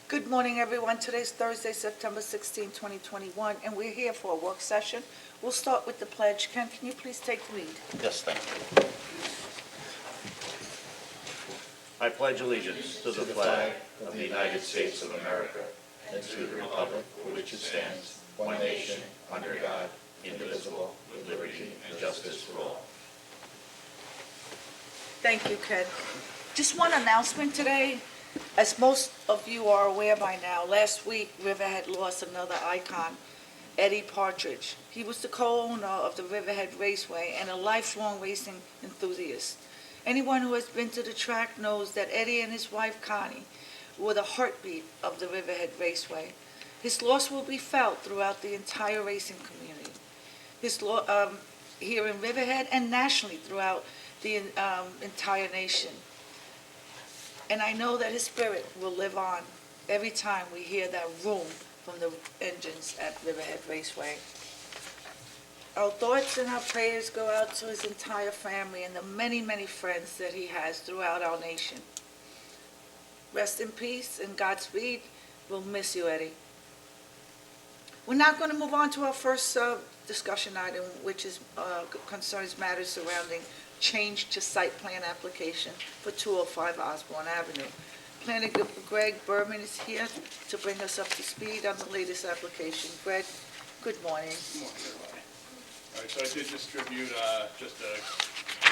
Good morning, everyone. Today's Thursday, September 16, 2021, and we're here for a work session. We'll start with the pledge. Ken, can you please take the lead? Yes, thank you. I pledge allegiance to the flag of the United States of America and to the republic for which it stands, one nation, under God, indivisible, with liberty and justice for all. Thank you, Ken. Just one announcement today. As most of you are aware by now, last week Riverhead lost another icon, Eddie Partridge. He was the co-owner of the Riverhead Raceway and a lifelong racing enthusiast. Anyone who has been to the track knows that Eddie and his wife Connie were the heartbeat of the Riverhead Raceway. His loss will be felt throughout the entire racing community. Here in Riverhead and nationally throughout the entire nation. And I know that his spirit will live on every time we hear that vroom from the engines at Riverhead Raceway. Our thoughts and our prayers go out to his entire family and the many, many friends that he has throughout our nation. Rest in peace and Godspeed. We'll miss you, Eddie. We're now going to move on to our first discussion item, which is concerns matters surrounding change to site plan application for 205 Osborne Avenue. Planner Greg Berman is here to bring us up to speed on the latest application. Greg, good morning. Good morning, everybody. All right, so I did distribute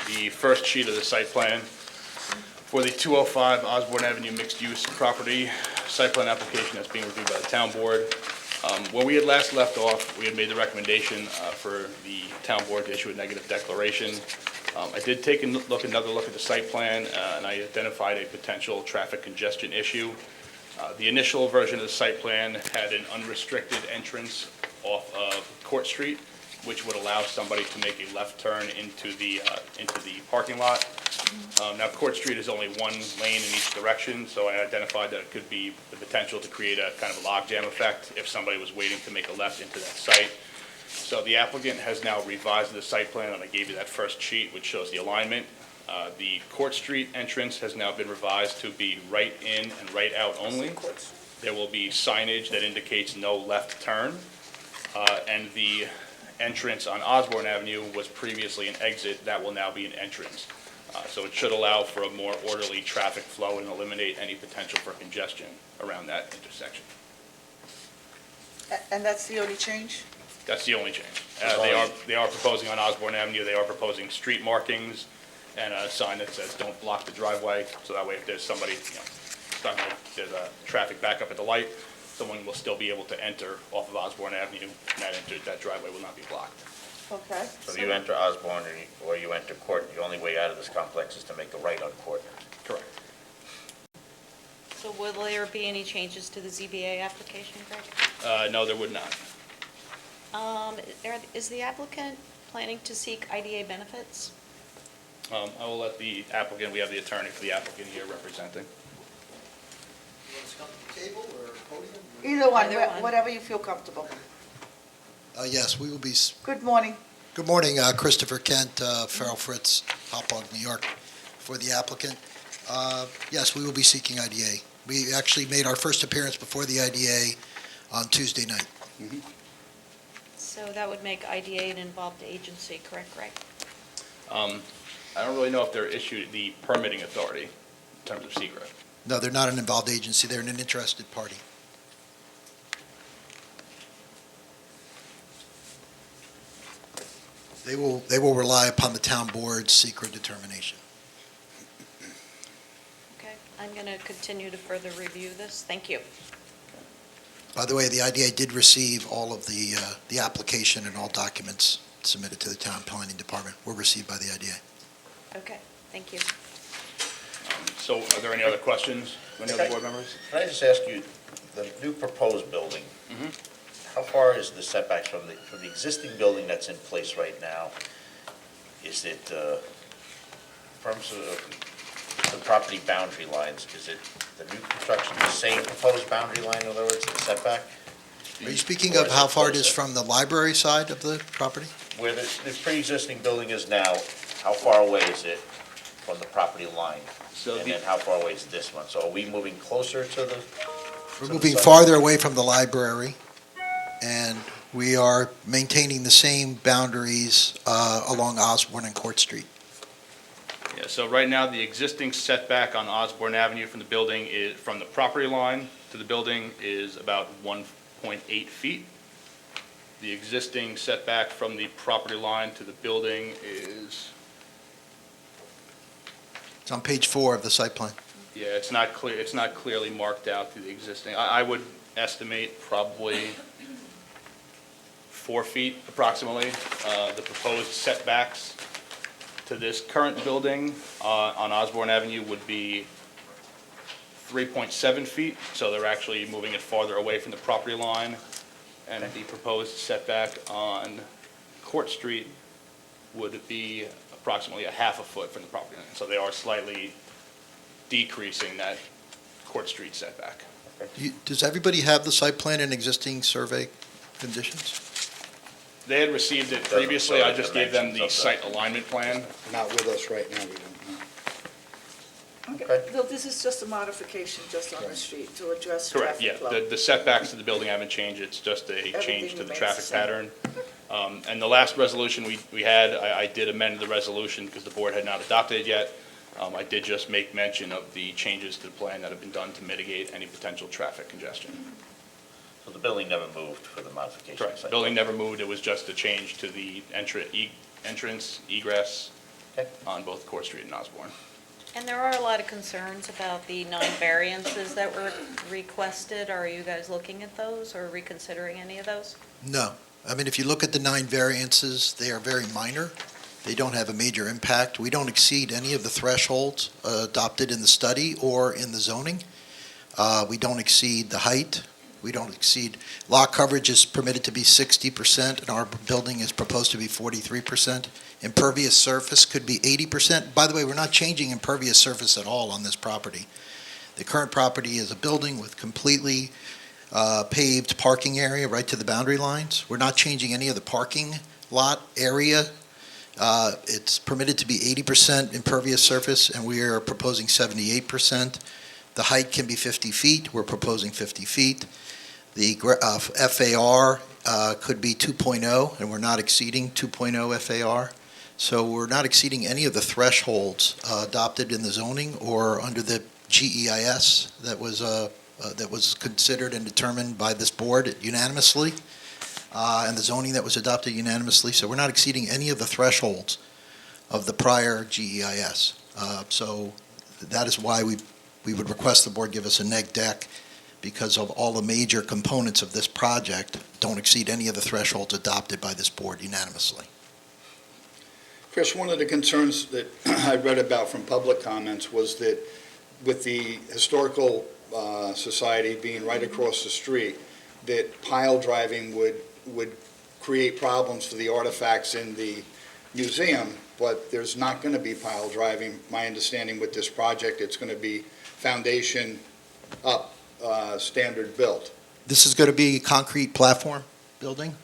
the first sheet of the site plan for the 205 Osborne Avenue mixed-use property site plan application that's being reviewed by the town board. When we had last left off, we had made the recommendation for the town board to issue a negative declaration. I did take another look at the site plan, and I identified a potential traffic congestion issue. The initial version of the site plan had an unrestricted entrance off of Court Street, which would allow somebody to make a left turn into the parking lot. Now, Court Street is only one lane in each direction, so I identified that it could be the potential to create a kind of a logjam effect if somebody was waiting to make a left into that site. So the applicant has now revised the site plan, and I gave you that first sheet, which shows the alignment. The Court Street entrance has now been revised to be right in and right out only. There will be signage that indicates no left turn, and the entrance on Osborne Avenue was previously an exit. That will now be an entrance. So it should allow for a more orderly traffic flow and eliminate any potential for congestion around that intersection. And that's the only change? That's the only change. They are proposing on Osborne Avenue, they are proposing street markings and a sign that says, "Don't block the driveway." So that way, if there's somebody, there's a traffic backup at the light, someone will still be able to enter off of Osborne Avenue, and that driveway will not be blocked. Okay. So if you enter Osborne or you enter Court, the only way out of this complex is to make a right on Court. Correct. So will there be any changes to the ZBA application, Greg? No, there would not. Is the applicant planning to seek IDA benefits? I will let the applicant, we have the attorney for the applicant here representing. You want us to come to the table or podium? Either one, Either one. whatever you feel comfortable. Yes, we will be. Good morning. Good morning, Christopher Kent, Farrell Fritz, Hopog, New York, for the applicant. Yes, we will be seeking IDA. We actually made our first appearance before the IDA on Tuesday night. So that would make IDA an involved agency, correct, Greg? I don't really know if they're issued the permitting authority in terms of secret. No, they're not an involved agency. They're an interested party. They will rely upon the town board's secret determination. Okay, I'm going to continue to further review this. Thank you. By the way, the IDA did receive all of the application and all documents submitted to the town planning department were received by the IDA. Okay, thank you. So are there any other questions from any other board members? Can I just ask you, the new proposed building, how far is the setbacks from the existing building that's in place right now? Is it, in terms of the property boundary lines, is it the new construction the same proposed boundary line, in other words, the setback? Are you speaking of how far it is from the library side of the property? Where the pre-existing building is now, how far away is it from the property line? So And then how far away is this one? So are we moving closer to the We're So the moving site- farther away from the library, and we are maintaining the same boundaries along Osborne and Court Street. Yeah, so right now, the existing setback on Osborne Avenue from the building is, from the property line to the building is about 1.8 feet. The existing setback from the property line to the building is, It's on page 4 of the site plan. yeah, it's not clear, it's not clearly marked out to the existing. I would estimate probably 4 feet approximately. The proposed setbacks to this current building on Osborne Avenue would be 3.7 feet, so they're actually moving it farther away from the property line. And the proposed setback on Court Street would be approximately a half a foot from the property line. So they are slightly decreasing that Court Street setback. Does everybody have the site plan and existing survey conditions? They had received it Doesn't previously, show I the just gave them the dimensions of site alignment plan. Not with us right now, we don't know. Okay, so this is just a modification just on the street to address Correct, traffic yeah. flow. The setbacks to the building haven't changed, it's just a Everything change to the remains traffic the same. pattern. And the last resolution we had, I did amend the resolution because the board had not adopted it yet. I did just make mention of the changes to the plan that have been done to mitigate any potential traffic congestion. So the building never moved for the modification? Correct, the site building plan? never moved, it was just a change to the entrance, egress Okay. on both Court Street and Osborne. And there are a lot of concerns about the 9 variances that were requested. Are you guys looking at those or reconsidering any of those? No. I mean, if you look at the 9 variances, they are very minor. They don't have a major impact. We don't exceed any of the thresholds adopted in the study or in the zoning. We don't exceed the height. We don't exceed, lot coverage is permitted to be 60%, and our building is proposed to be 43%. Impervious surface could be 80%. By the way, we're not changing impervious surface at all on this property. The current property is a building with completely paved parking area right to the boundary lines. We're not changing any of the parking lot area. It's permitted to be 80% impervious surface, and we are proposing 78%. The height can be 50 feet. We're proposing 50 feet. The FAR could be 2.0, and we're not exceeding 2.0 FAR. So we're not exceeding any of the thresholds adopted in the zoning or under the GEIS that was considered and determined by this board unanimously, and the zoning that was adopted unanimously. So we're not exceeding any of the thresholds of the prior GEIS. So that is why we would request the board give us a neg deck, because of all the major components of this project don't exceed any of the thresholds adopted by this board unanimously. Chris, one of the concerns that I read about from public comments was that with the Historical Society being right across the street, that pile driving would create problems for the artifacts in the museum, but there's not going to be pile driving. My understanding with this project, it's going to be foundation up, standard built. This is going to be a concrete platform building,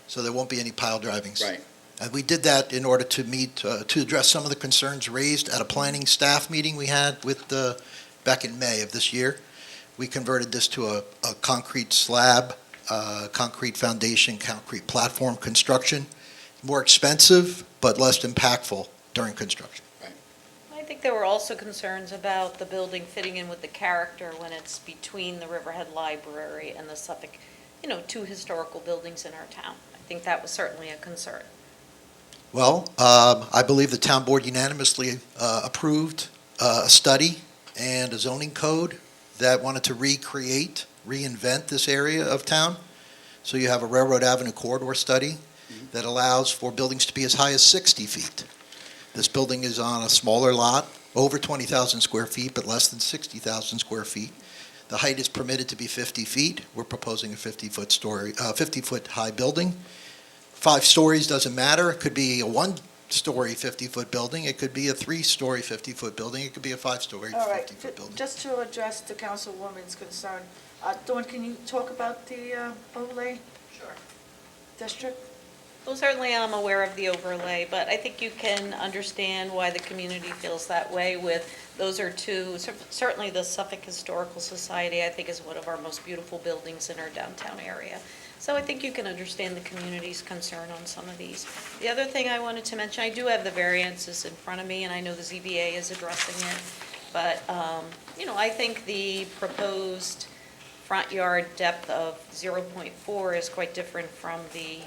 so there won't be any pile drivings. Right. And we did that in order to to address some of the concerns raised at a planning staff meeting we had back in May of this year. We converted this to a concrete slab, concrete foundation, concrete platform construction. More expensive, but less impactful during construction. I think there were also concerns about the building fitting in with the character when it's between the Riverhead Library and the Suffolk, 2 historical buildings in our town. I think that was certainly a concern. Well, I believe the town board unanimously approved a study and a zoning code that wanted to reinvent this area of town. So you have a Railroad Avenue corridor study that allows for buildings to be as high as 60 feet. This building is on a smaller lot, over 20,000 square feet, but less than 60,000 square feet. The height is permitted to be 50 feet. We're proposing a 50-foot high building. 5 stories doesn't matter. It could be a 1-story 50-foot building. It could be a 3-story 50-foot building. It could be a 5-story All right, 50-foot building. just to address the councilwoman's concern, Dawn, can you talk about the overlay district? Well, certainly I'm aware of the overlay, but I think you can understand why the community feels that way with, those are two, certainly the Suffolk Historical Society, I think, is one of our most beautiful buildings in our downtown area. So I think you can understand the community's concern on some of these. The other thing I wanted to mention, I do have the variances in front of me, and I know the ZBA is addressing it, but, I think the proposed front yard depth of 0.4 is quite different from the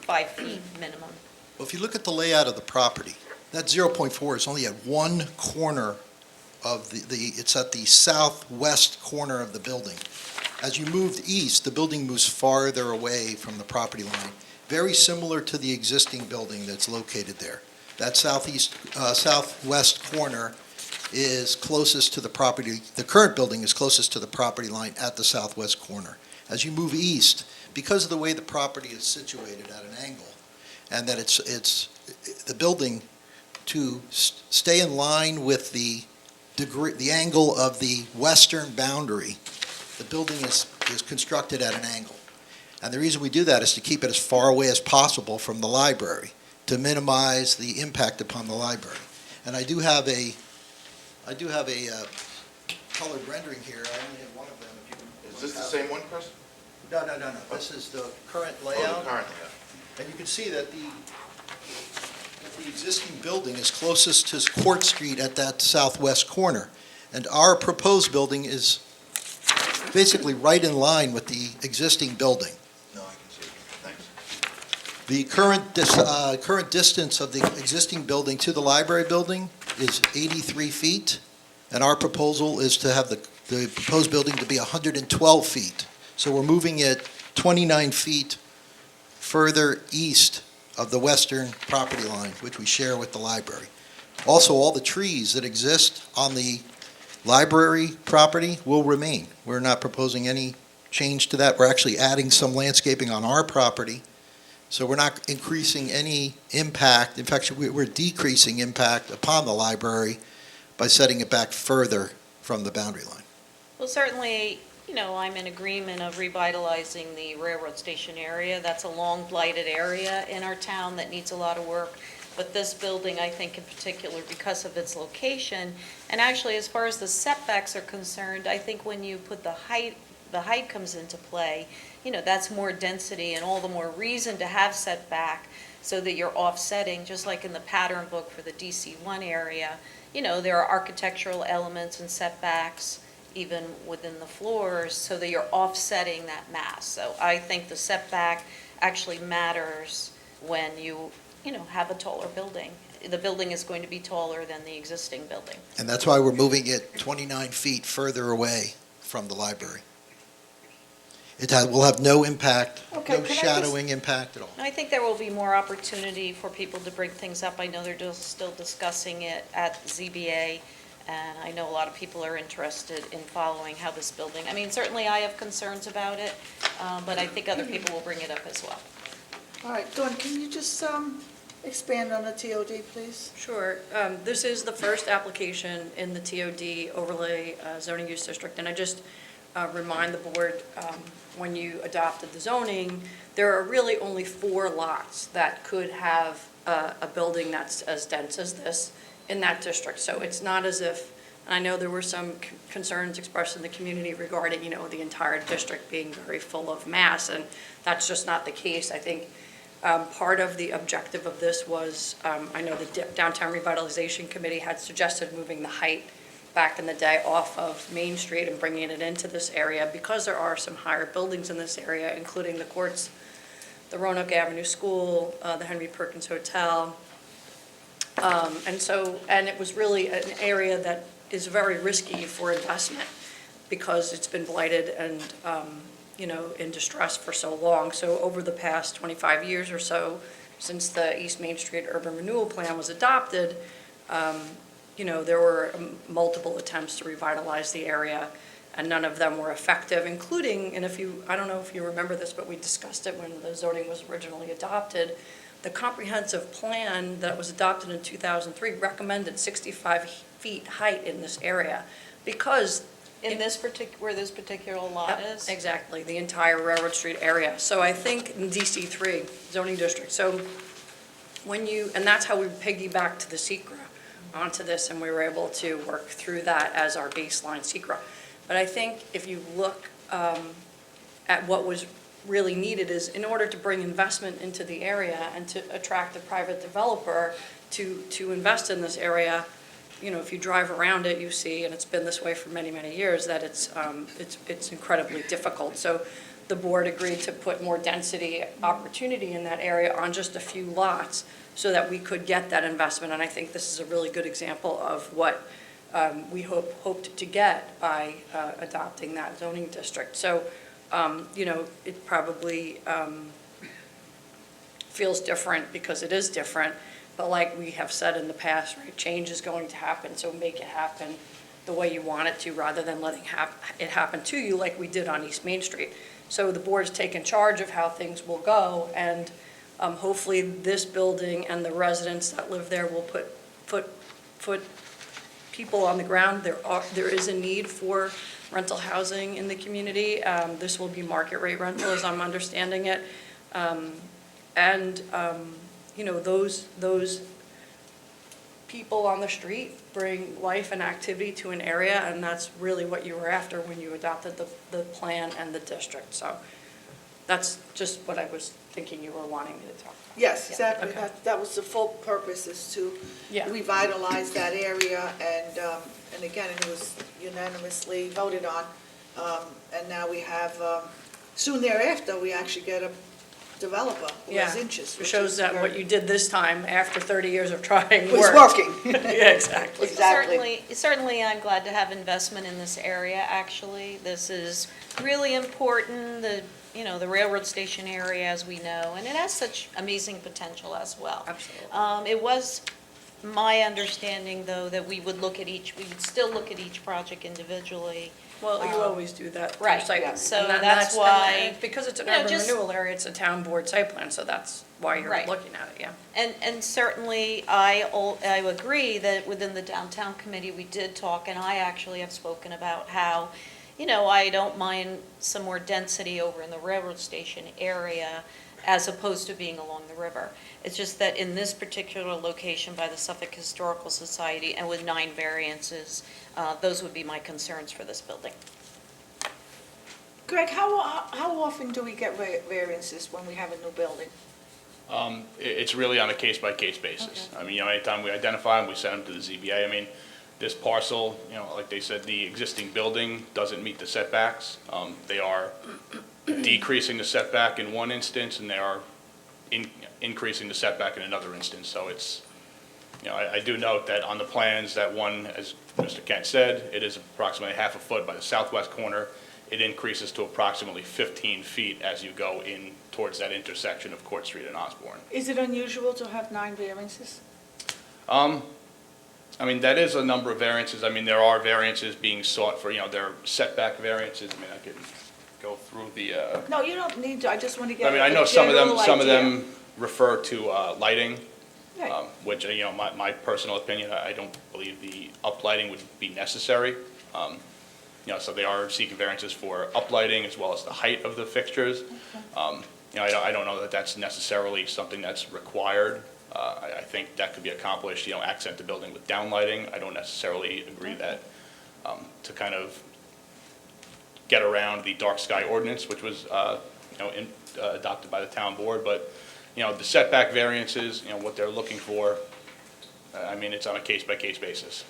5 feet minimum. Well, if you look at the layout of the property, that 0.4 is only at one corner of it's at the southwest corner of the building. As you move east, the building moves farther away from the property line, very similar to the existing building that's located there. That southwest corner is closest to the property, the current building is closest to the property line at the southwest corner. As you move east, because of the way the property is situated at an angle, and that it's the building to stay in line with the angle of the western boundary, the building is constructed at an angle. And the reason we do that is to keep it as far away as possible from the library, to minimize the impact upon the library. And I do have a colored rendering here. I only have one of them. If you can- Is this the same one, Chris? No. This is the current Oh, layout. the current layout. And you can see that the existing building is closest to Court Street at that southwest corner. And our proposed building is basically right in line with the existing building. No, I can see it. Thanks. The current distance of the existing building to the library building is 83 feet, and our proposal is to have the proposed building to be 112 feet. So we're moving it 29 feet further east of the western property line, which we share with the library. Also, all the trees that exist on the library property will remain. We're not proposing any change to that. We're actually adding some landscaping on our property. So we're not increasing any impact. In fact, we're decreasing impact upon the library by setting it back further from the boundary line. Well, certainly, I'm in agreement of revitalizing the railroad station area. That's a long blighted area in our town that needs a lot of work. But this building, I think in particular, because of its location, and actually as far as the setbacks are concerned, I think when you put the height comes into play, that's more density and all the more reason to have setback so that you're offsetting, just like in the pattern book for the DC1 area. There are architectural elements and setbacks even within the floors so that you're offsetting that mass. So I think the setback actually matters when you have a taller building. The building is going to be taller than the existing building. And that's why we're moving it 29 feet further away from the library. Will have no impact, Okay, no can I shadowing impact at all. I think there will be more opportunity for people to bring things up. I know they're still discussing it at ZBA, and I know a lot of people are interested in following how this building, certainly I have concerns about it, but I think other people will bring it up as well. All right, Dawn, can you just expand on the TOD, please? Sure. This is the first application in the TOD overlay zoning use district, and I just remind the board, when you adopted the zoning, there are really only 4 lots that could have a building that's as dense as this in that district. So it's not as if, and I know there were some concerns expressed in the community regarding, the entire district being very full of mass, and that's just not the case. I think part of the objective of this was, I know the Downtown Revitalization Committee had suggested moving the height back in the day off of Main Street and bringing it into this area because there are some higher buildings in this area, including the courts, the Roanoke Avenue School, the Henry Perkins Hotel. And it was really an area that is very risky for investment because it's been blighted and, in distress for so long. So over the past 25 years or so, since the East Main Street Urban Renewal Plan was adopted, there were multiple attempts to revitalize the area, and none of them were effective, including, and I don't know if you remember this, but we discussed it when the zoning was originally adopted, the comprehensive plan that was adopted in 2003 recommended 65 feet height in this area because In this where this particular lot Yep, is? exactly, the entire Railroad Street area. So I think in DC3 zoning district, so and that's how we piggybacked to the SECR onto this, and we were able to work through that as our baseline SECR. But I think if you look at what was really needed is, in order to bring investment into the area and to attract a private developer to invest in this area, if you drive around it, you see, and it's been this way for many, many years, that it's incredibly difficult. So the board agreed to put more density opportunity in that area on just a few lots so that we could get that investment. And I think this is a really good example of what we hoped to get by adopting that zoning district. So, it probably feels different because it is different. But like we have said in the past, right, change is going to happen, so make it happen the way you want it to, rather than letting it happen to you like we did on East Main Street. So the board's taken charge of how things will go, and hopefully this building and the residents that live there will put people on the ground. There is a need for rental housing in the community. This will be market rate rental, as I'm understanding it. Those people on the street bring life and activity to an area, and that's really what you were after when you adopted the plan and the district. So that's just what I was thinking you were wanting me to talk about. Yes, Yeah, exactly. okay. That was the full purpose, is to Yeah. revitalize that area, and again, it was unanimously voted on. And now we have, soon thereafter, we actually get a developer who has interest. It which shows is that what very- you did this time, after 30 years of trying, was worked. working. Yeah, exactly. Exactly. Certainly, I'm glad to have investment in this area, actually. This is really important, the railroad station area, as we know, and it has such amazing potential as well. Absolutely. It was my understanding, though, that we would still look at each project individually. Well, you always do that through Right, site yeah. plan. So And that's why, and because it's an you know, urban just- renewal area, it's a town board site plan, so that's why you're Right. looking at it, yeah. And certainly, I agree that within the downtown committee, we did talk, and I actually have spoken about how, I don't mind some more density over in the railroad station area as opposed to being along the river. It's just that in this particular location by the Suffolk Historical Society and with 9 variances, those would be my concerns for this building. Greg, how often do we get variances when we have a new building? It's really on a case-by-case basis. Okay. I mean, anytime we identify them, we send them to the ZBA. I mean, this parcel, like they said, the existing building doesn't meet the setbacks. They are decreasing the setback in one instance, and they are increasing the setback in another instance. So it's, I do note that on the plans, that one, as Mr. Kent said, it is approximately half a foot by the southwest corner. It increases to approximately 15 feet as you go in towards that intersection of Court Street and Osborne. Is it unusual to have 9 variances? I mean, that is a number of variances. I mean, there are variances being sought for, there are setback variances. I mean, I could go through the, No, you don't need to, I just want to get I mean, I a know some of general idea. them refer to lighting, Right. which, my personal opinion, I don't believe the uplighting would be necessary. So they are seeking variances for uplighting as well as the height of the fixtures. I don't know that that's necessarily something that's required. I think that could be accomplished, accent the building with downlighting. I don't necessarily agree that to kind of get around the dark sky ordinance, which was, adopted by the town board. But, the setback variances, what they're looking for, I mean, it's on a case-by-case basis.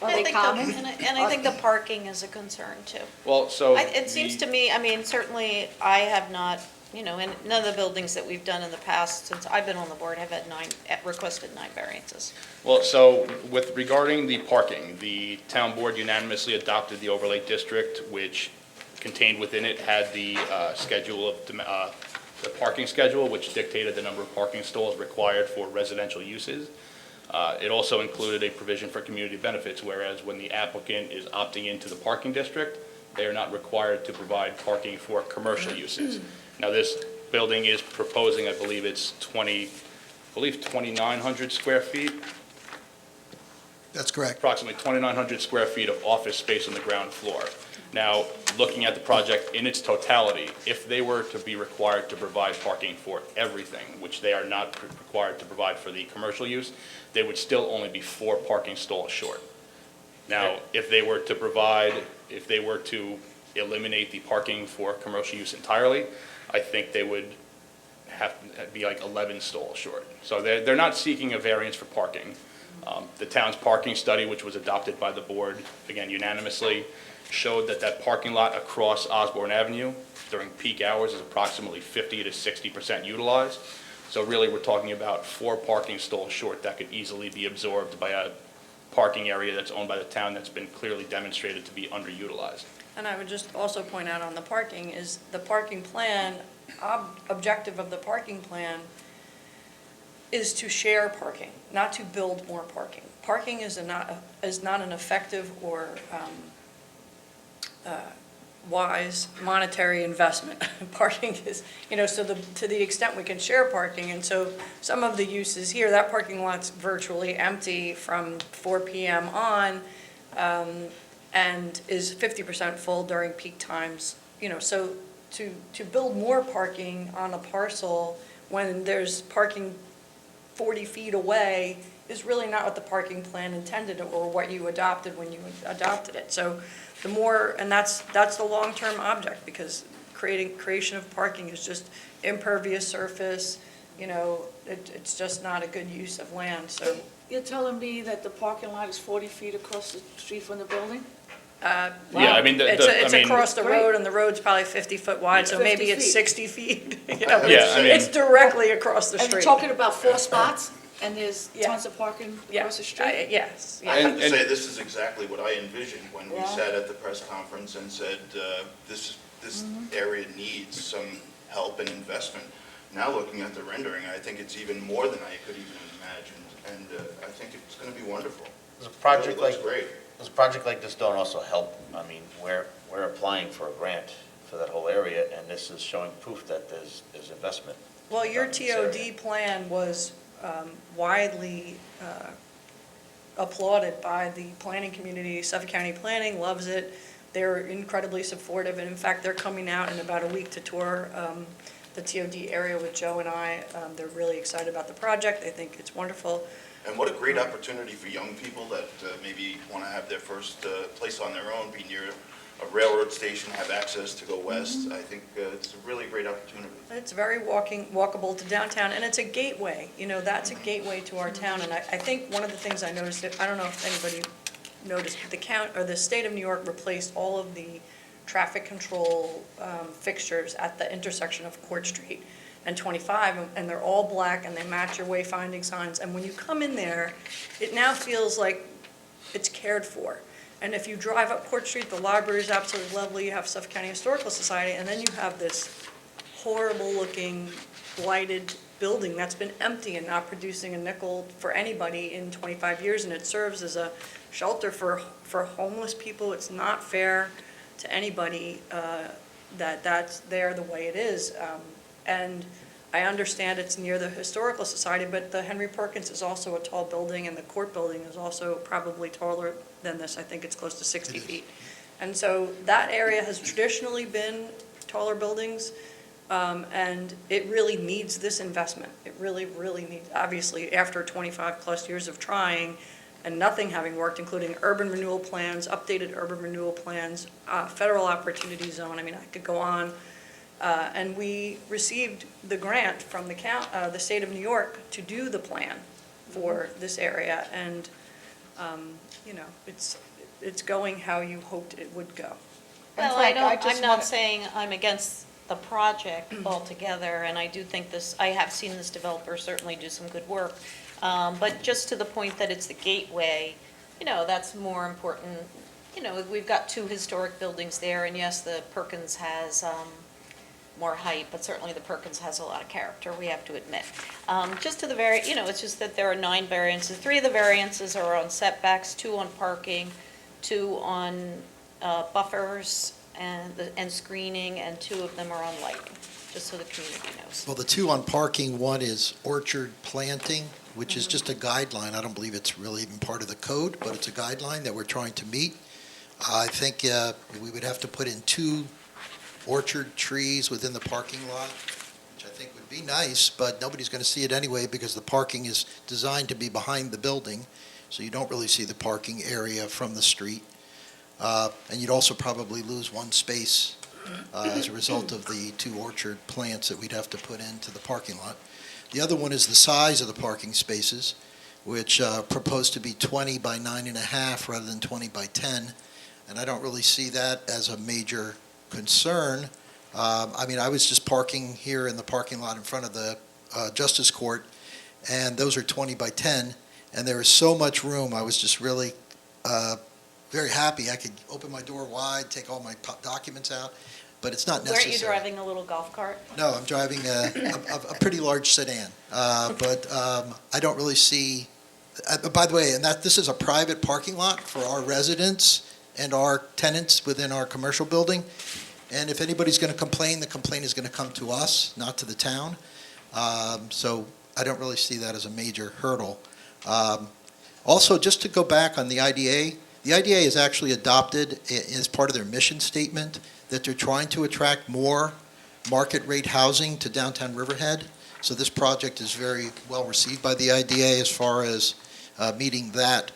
Are I they think common? And I think the parking is a concern, too. Well, so. It seems to me, I mean, certainly, I have not, and none of the buildings that we've done in the past, since I've been on the board, have had requested 9 variances. Well, so regarding the parking, the town board unanimously adopted the overlay district, which contained within it had the schedule of, the parking schedule, which dictated the number of parking stalls required for residential uses. It also included a provision for community benefits, whereas when the applicant is opting into the parking district, they are not required to provide parking for commercial uses. Now, this building is proposing, I believe it's 2,900 square feet. That's correct. approximately 2,900 square feet of office space on the ground floor. Now, looking at the project in its totality, if they were to be required to provide parking for everything, which they are not required to provide for the commercial use, they would still only be 4 parking stalls short. Now, if they were to eliminate the parking for commercial use entirely, I think they would have to be like 11 stalls short. So they're not seeking a variance for parking. The town's parking study, which was adopted by the board, again unanimously, showed that parking lot across Osborne Avenue during peak hours is approximately 50 to 60% utilized. So really, we're talking about 4 parking stalls short that could easily be absorbed by a parking area that's owned by the town that's been clearly demonstrated to be underutilized. And I would just also point out on the parking is the parking plan, objective of the parking plan is to share parking, not to build more parking. Parking is not an effective or wise monetary investment. Parking is, so to the extent we can share parking, and so some of the uses here, that parking lot's virtually empty from 4 PM on, and is 50% full during peak times, so to build more parking on a parcel when there's parking 40 feet away is really not what the parking plan intended or what you adopted when you adopted it. So the more, and that's the long-term object, because creation of parking is just impervious surface, it's just not a good use of land, so. You're telling me that the parking lot is 40 feet across the street from the building? Yeah, I mean, It's across the Great. road, and the road's probably 50 foot wide, so 50 maybe it's feet. 60 feet. Yeah, I mean- It's directly across the And you're street. talking about 4 spots, and there's Yeah. tons of parking Yeah, across the street? Yes. I have to And- say, this is exactly what I envisioned when we Yeah. sat at the press conference and said, this area needs some help and investment. Now, looking at the rendering, I think it's even more than I could even imagine, and I think it's going to be wonderful. Does a project It looks like, great. does a project like this don't also help? I mean, we're applying for a grant for that whole area, and this is showing proof that there's investment. Well, your done in this area. TOD plan was widely applauded by the planning community. Suffolk County Planning loves it. They're incredibly supportive, and in fact, they're coming out in about a week to tour the TOD area with Joe and I. They're really excited about the project. They think it's wonderful. And what a great opportunity for young people that maybe want to have their first place on their own, be near a railroad station, have access to go west. I think it's a really great opportunity. It's very walkable to downtown, and it's a gateway. That's a gateway to our town. And I think one of the things I noticed, I don't know if anybody noticed, but the state of New York replaced all of the traffic control fixtures at the intersection of Court Street and 25, and they're all black, and they match your wayfinding signs. And when you come in there, it now feels like it's cared for. And if you drive up Court Street, the library is absolutely lovely. You have Suffolk County Historical Society, and then you have this horrible-looking, blighted building that's been empty and not producing a nickel for anybody in 25 years, and it serves as a shelter for homeless people. It's not fair to anybody that's there the way it is. And I understand it's near the Historical Society, but the Henry Perkins is also a tall building, and the court building is also probably taller than this. I think it's close to 60 feet. And so that area has traditionally been taller buildings, and it really needs this investment. It really, really needs, obviously, after 25-plus years of trying and nothing having worked, including urban renewal plans, updated urban renewal plans, federal opportunity zone, I mean, I could go on. And we received the grant from the state of New York to do the plan for this area, and, it's going how you hoped it would go. Well, fact, I'm not saying I'm against the project altogether, and I do think I have seen this developer certainly do some good work. But just to the point that it's the gateway, that's more important. We've got 2 historic buildings there, and yes, the Perkins has more height, but certainly the Perkins has a lot of character, we have to admit. Just to the it's just that there are 9 variances. 3 of the variances are on setbacks, 2 on parking, 2 on buffers and screening, and 2 of them are on lighting. just so the community knows. Well, the two on parking, one is orchard planting, which is just a guideline. I don't believe it's really even part of the code, but it's a guideline that we're trying to meet. I think we would have to put in 2 orchard trees within the parking lot, which I think would be nice, but nobody's going to see it anyway because the parking is designed to be behind the building, so you don't really see the parking area from the street. And you'd also probably lose 1 space as a result of the 2 orchard plants that we'd have to put into the parking lot. The other one is the size of the parking spaces, which proposed to be 20 by 9.5 rather than 20 by 10, and I don't really see that as a major concern. I mean, I was just parking here in the parking lot in front of the Justice Court, and those are 20 by 10, and there is so much room. I was just really very happy. I could open my door wide, take all my documents out, but it's not necessary. Weren't you driving a little golf cart? No, I'm driving a pretty large sedan, but I don't really see, by the way, and this is a private parking lot for our residents and our tenants within our commercial building, and if anybody's going to complain, the complaint is going to come to us, not to the town, so I don't really see that as a major hurdle. Also, just to go back on the IDA has actually adopted as part of their mission statement that they're trying to attract more market rate housing to downtown Riverhead. So this project is very well received by the IDA as far as meeting that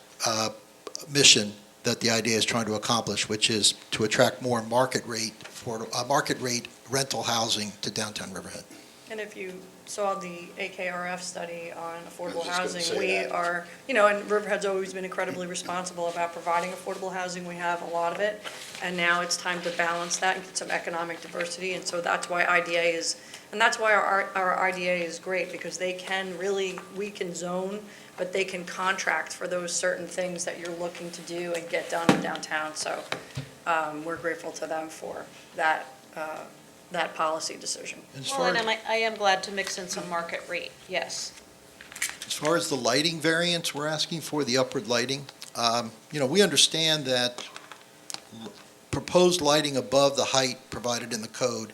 mission that the IDA is trying to accomplish, which is to attract more market rate rental housing to downtown Riverhead. And if you saw the AKRF study on affordable just gonna housing, say we that. are, and Riverhead's always been incredibly responsible about providing affordable housing. We have a lot of it, and now it's time to balance that and get some economic diversity, and so that's why IDA is, and that's why our IDA is great, because they can really, we can zone, but they can contract for those certain things that you're looking to do and get done in downtown, so we're grateful to them for that policy decision. As Well, far and as, I am glad to mix in some market rate, yes. as far as the lighting variance we're asking for, the upward lighting, we understand that proposed lighting above the height provided in the code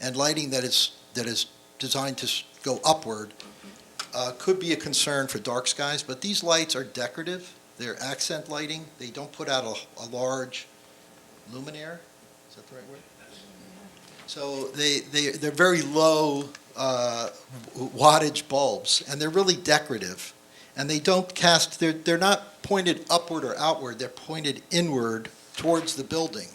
and lighting that is designed to go upward could be a concern for dark skies, but these lights are decorative. They're accent lighting. They don't put out a large luminaire. Is that the right word? So they're very low wattage bulbs, and they're really decorative. And they don't cast, they're not pointed upward or outward, they're pointed inward towards the building.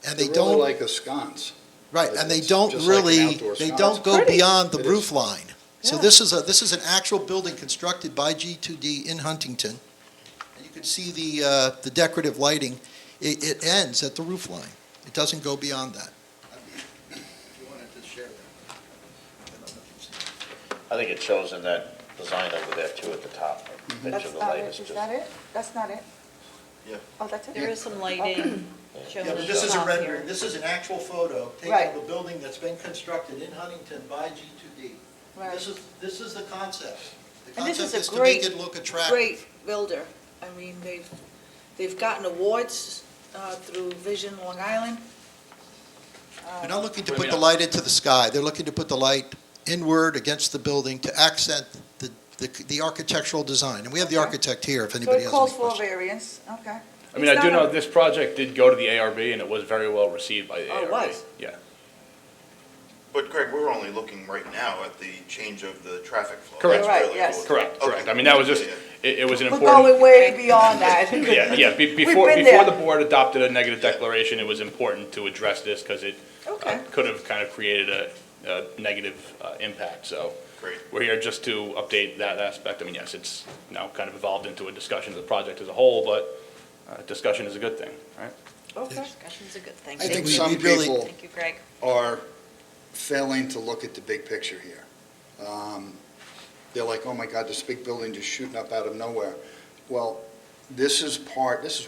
And they They're don't. really like a sconce. Right, and they It's don't just like an really, outdoor they sconce. don't go Pretty. beyond the It is. roof line. So Yeah. this is an actual building constructed by G2D in Huntington. And you can see the decorative lighting. It ends at the roof line. It doesn't go beyond that. If you wanted to share that. I don't know if you've seen it. I think it shows in that design over there too at the top. Picture That's of the not light it, is is just- that it? That's not it? Yeah. Oh, that's it? There is some lighting shown Yeah, at but the this is a top rendering. here. This is an actual photo taken Right. of a building that's been constructed in Huntington by G2D. Right. This is the concept. The And this is concept a is to make great, it look attractive. great builder. I mean, they've gotten awards through Vision Long Island. They're not looking to What do put you the mean? light into the sky. They're looking to put the light inward against the building to accent the architectural design. And we have the Okay. architect here if So anybody it has calls any for a questions. variance, okay. I mean, It's I do not know a- this project did go to the ARB, and it was very well received by the Oh, it ARB. was? Yeah. But Greg, we're only looking right now at the change of the traffic flow. Correct. That's Right, really yes. cool. Correct, Okay. correct. I mean, that was just, Yeah. it was an We're important. going way beyond that. Yeah, We've before been there. the board adopted a negative declaration, it was important to address this because it Okay. could have kind of created a negative impact, so. Great. We're here just to update that aspect. I mean, yes, it's now kind of evolved into a discussion of the project as a whole, but discussion is a good thing, right? Okay. Discussion's a good thing. I think we- some we really- people Thank you, Greg. are failing to look at the big picture here. They're like, oh my God, this big building just shooting up out of nowhere. Well, this is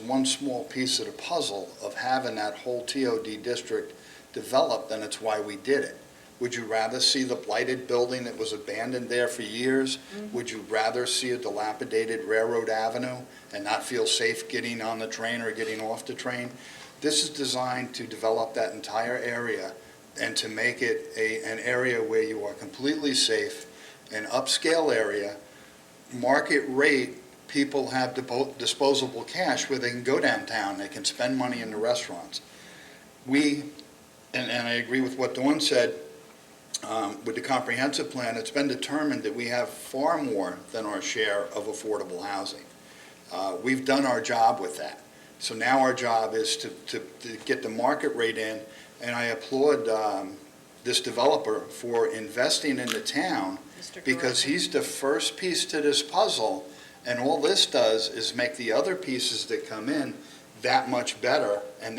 one small piece of the puzzle of having that whole TOD district developed, and it's why we did it. Would you rather see the blighted building that was abandoned there for years? Would you rather see a dilapidated Railroad Avenue and not feel safe getting on the train or getting off the train? This is designed to develop that entire area and to make it an area where you are completely safe, an upscale area, market rate, people have disposable cash where they can go downtown, they can spend money in the restaurants. And I agree with what Dawn said, with the comprehensive plan, it's been determined that we have far more than our share of affordable housing. We've done our job with that. So now our job is to get the market rate in, and I applaud this developer for investing in the town, Mr. because Director. he's the first piece to this puzzle, and all this does is make the other pieces that come in that much better, and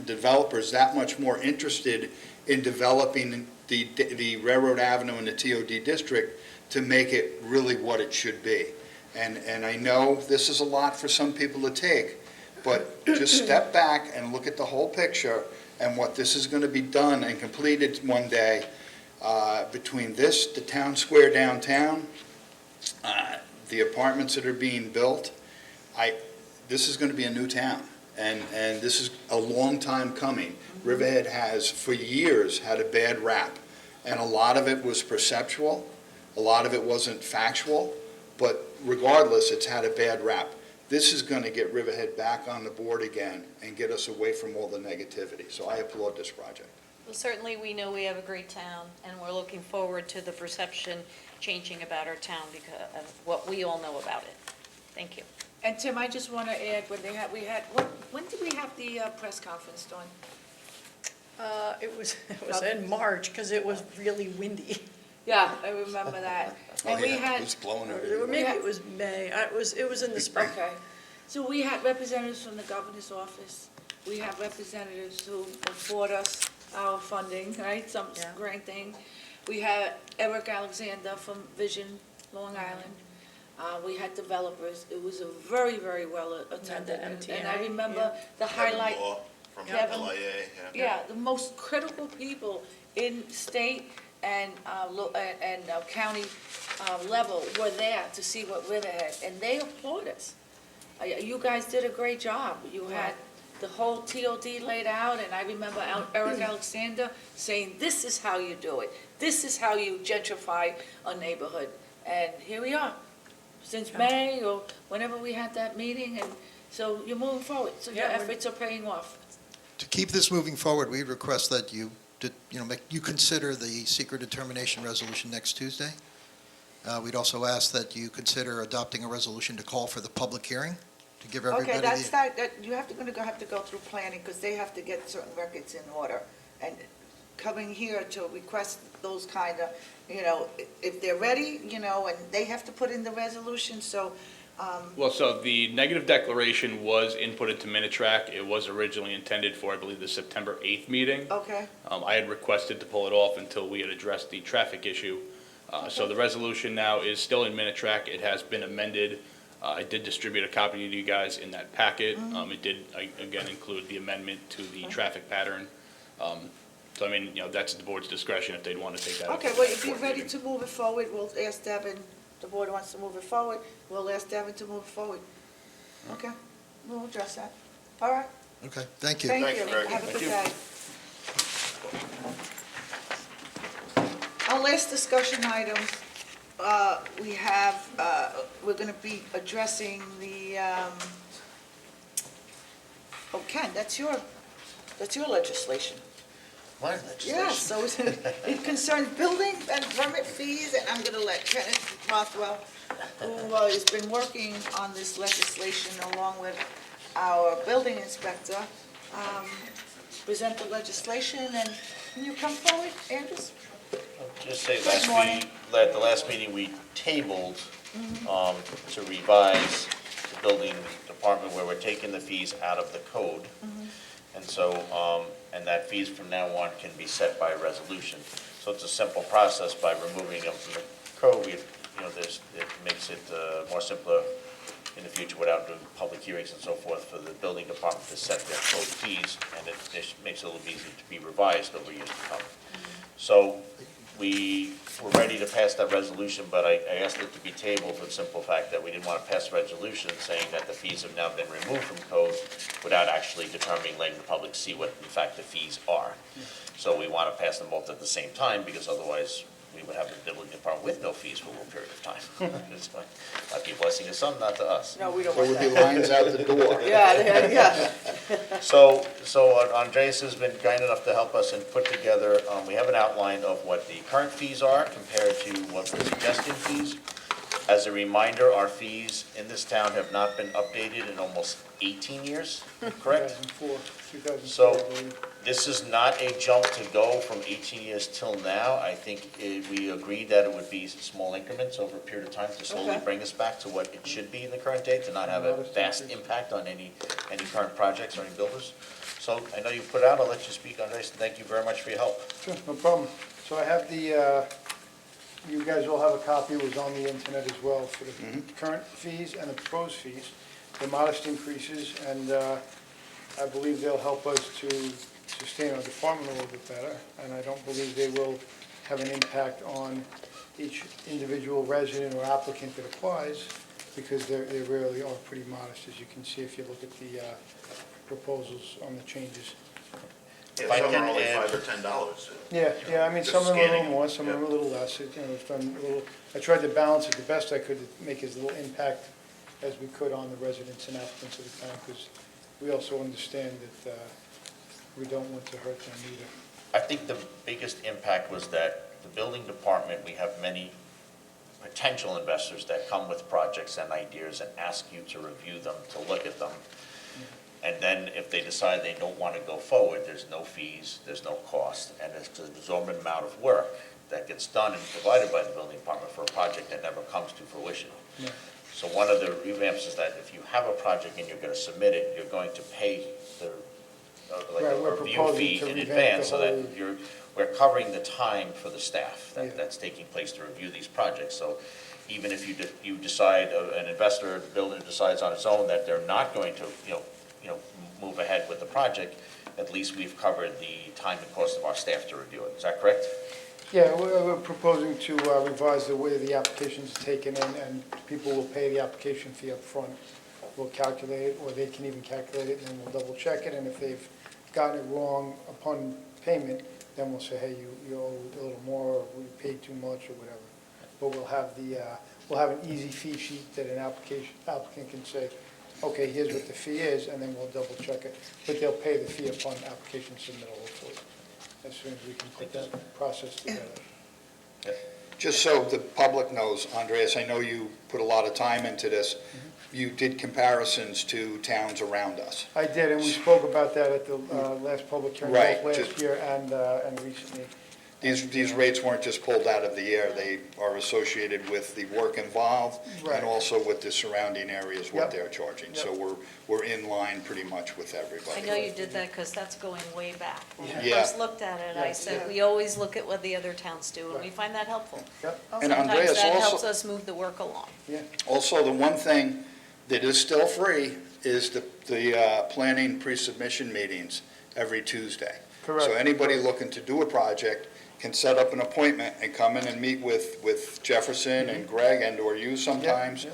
developers that much more interested in developing the Railroad Avenue and the TOD district to make it really what it should be. And I know this is a lot for some people to take, but just step back and look at the whole picture and what this is going to be done and completed one day between this, the town square downtown, the apartments that are being built. This is going to be a new town, and this is a long time coming. Riverhead has, for years, had a bad rap, and a lot of it was perceptual, a lot of it wasn't factual, but regardless, it's had a bad rap. This is going to get Riverhead back on the board again and get us away from all the negativity. So I applaud this project. Well, certainly, we know we have a great town, and we're looking forward to the perception changing about our town because of what we all know about it. Thank you. And Tim, I just want to add, when did we have the press conference, Dawn? It was in March, because it was really windy. Yeah, I remember that. And we had, It's blowing Or maybe it was May, it was in the spring. okay. So we had representatives from the governor's office. We have representatives who afford us our funding, right, some Yeah. great thing. We had Eric Alexander from Vision, Long Island. We had developers. It was a very, very well attended. And I MTA, remember the Kevin highlight, Law from Kevin. LIA, yeah, the most critical people in state and county level were there to see what Riverhead, and they applaud us. You guys did a great job. You had the whole TOD laid out, and I remember Eric Alexander saying, this is how you do it. This is how you gentrify a neighborhood. And here we are, since May or whenever we had that meeting, and so you're moving forward. So your Yeah, we're- efforts are paying off. To keep this moving forward, we request that you consider the secret determination resolution next Tuesday. We'd also ask that you consider adopting a resolution to call for the public hearing, to give everybody Okay, that's the... that, you have to go through planning, because they have to get certain records in order. And coming here to request those kind of, if they're ready, and they have to put in the resolution, so, Well, so the negative declaration was inputted to Minitrack. It was originally intended for, I believe, the September 8th meeting. okay. I had requested to pull it off until we had addressed the traffic issue. So the resolution now is still in Minitrack. It has been amended. I did distribute a copy to you guys in that packet. It did, again, include the amendment to the traffic pattern. So, I mean, that's at the board's discretion if they'd want to take that up. Okay, at well, the if you're board ready meeting. to move it forward, we'll ask Devin, the board wants to move it forward, we'll ask Devin to move it forward. Okay, we'll address that. All right, Okay, thank you. thank Thank you, you, Greg. have a Thank good you. day. Our last discussion item, we have, we're gonna be addressing the, Ken, that's your legislation. My legislation. Yeah, so it concerns building and permit fees, and I'm gonna let Kenneth Rothwell, who has been working on this legislation along with our building inspector, present the legislation, and can you come forward, Anders? Just say Good morning. at the last meeting, we tabled to revise the building department where we're taking the fees out of the code. And so, and that fees from now on can be set by resolution. So it's a simple process by removing them from the code. It makes it more simpler in the future without doing public hearings and so forth for the building department to set their code fees, and it makes it a little easier to be revised over years to come. So we were ready to pass that resolution, but I asked it to be tabled for the simple fact that we didn't want to pass a resolution saying that the fees have now been removed from code without actually determining, letting the public see what in fact the fees are. So we want to pass them both at the same time, because otherwise we would have the building department with no fees for a little period of time. It's like, might be a blessing to some, not to us. No, we don't There want would be that. lines out the door. Yeah. So Andreas has been kind enough to help us and put together, we have an outline of what the current fees are compared to what we're suggesting fees. As a reminder, our fees in this town have not been updated in almost 18 years, correct? 2004, So- I believe. This is not a jump to go from 18 years till now. I think we agreed that it would be small increments over a period of time to slowly Okay. bring us back to what it should be in the current day, to not have a Modest vast increase. impact on any current projects or any builders. So I know you put out, I'll let you speak, Andres, and thank you very much for your help. Sure, no problem. So I have you guys all have a copy, it was on the internet as well, for the current fees and the proposed fees. They're modest increases, and I believe they'll help us to sustain our department a little bit better, and I don't believe they will have an impact on each individual resident or applicant that applies, because they really are pretty modest, as you can see if you look at the proposals on the changes. Yeah, If I some can are only add- $5 or $10. Yeah, I mean, Just some of them are a little scanning more, it, some are a yeah. little less. It's done a little, I tried to balance it the best I could to make as little impact as we could on the residents and applicants of the town, because we also understand that we don't want to hurt them either. I think the biggest impact was that the building department, we have many potential investors that come with projects and ideas and ask you to review them, to look at them. And then if they decide they don't want to go forward, there's no fees, there's no cost, and it's an absorbent amount of work that gets done and provided by the building department for a project that never comes to fruition. Yeah. So one of the revamps is that if you have a project and you're going to submit it, you're going to pay the, like Right, a we're review proposing fee to in revamp advance, the so that whole- we're covering the time for the staff Yeah. that's taking place to review these projects. So even if you decide, an investor, the builder decides on its own that they're not going to, move ahead with the project, at least we've covered the time and cost of our staff to review it. Is that correct? Yeah, we're proposing to revise the way the application's taken in, and people will pay the application fee up front. We'll calculate it, or they can even calculate it, and then we'll double check it, and if they've gotten it wrong upon payment, then we'll say, hey, you owe a little more, or we paid too much, or whatever. But we'll have an easy fee sheet that an applicant can say, okay, here's what the fee is, and then we'll double check it. But they'll pay the fee upon application submittal, hopefully, as soon as we can put that process together. Just so the public knows, Andreas, I know you put a lot of time into this. You did comparisons to towns around us. I did, and we spoke about that at the last public hearing, Right, both just- last year and recently. These rates weren't just pulled out of the air. They are associated with the work involved Right. and also with the surrounding areas, what Yep. they're charging. Yep. So we're in line pretty much with everybody. I know you did that because that's going way back. When we Yeah. first looked at it, I Yes. said, we always look at what the other towns do, and we Right. find that helpful. Yep, And Andreas, Sometimes that also- helps us move the work along. yeah, Also, the one thing that is still free is the planning pre-submission meetings every Tuesday. Correct. So anybody looking to do a project can set up an appointment and come in and meet with Jefferson and Greg and/or you sometimes, yeah.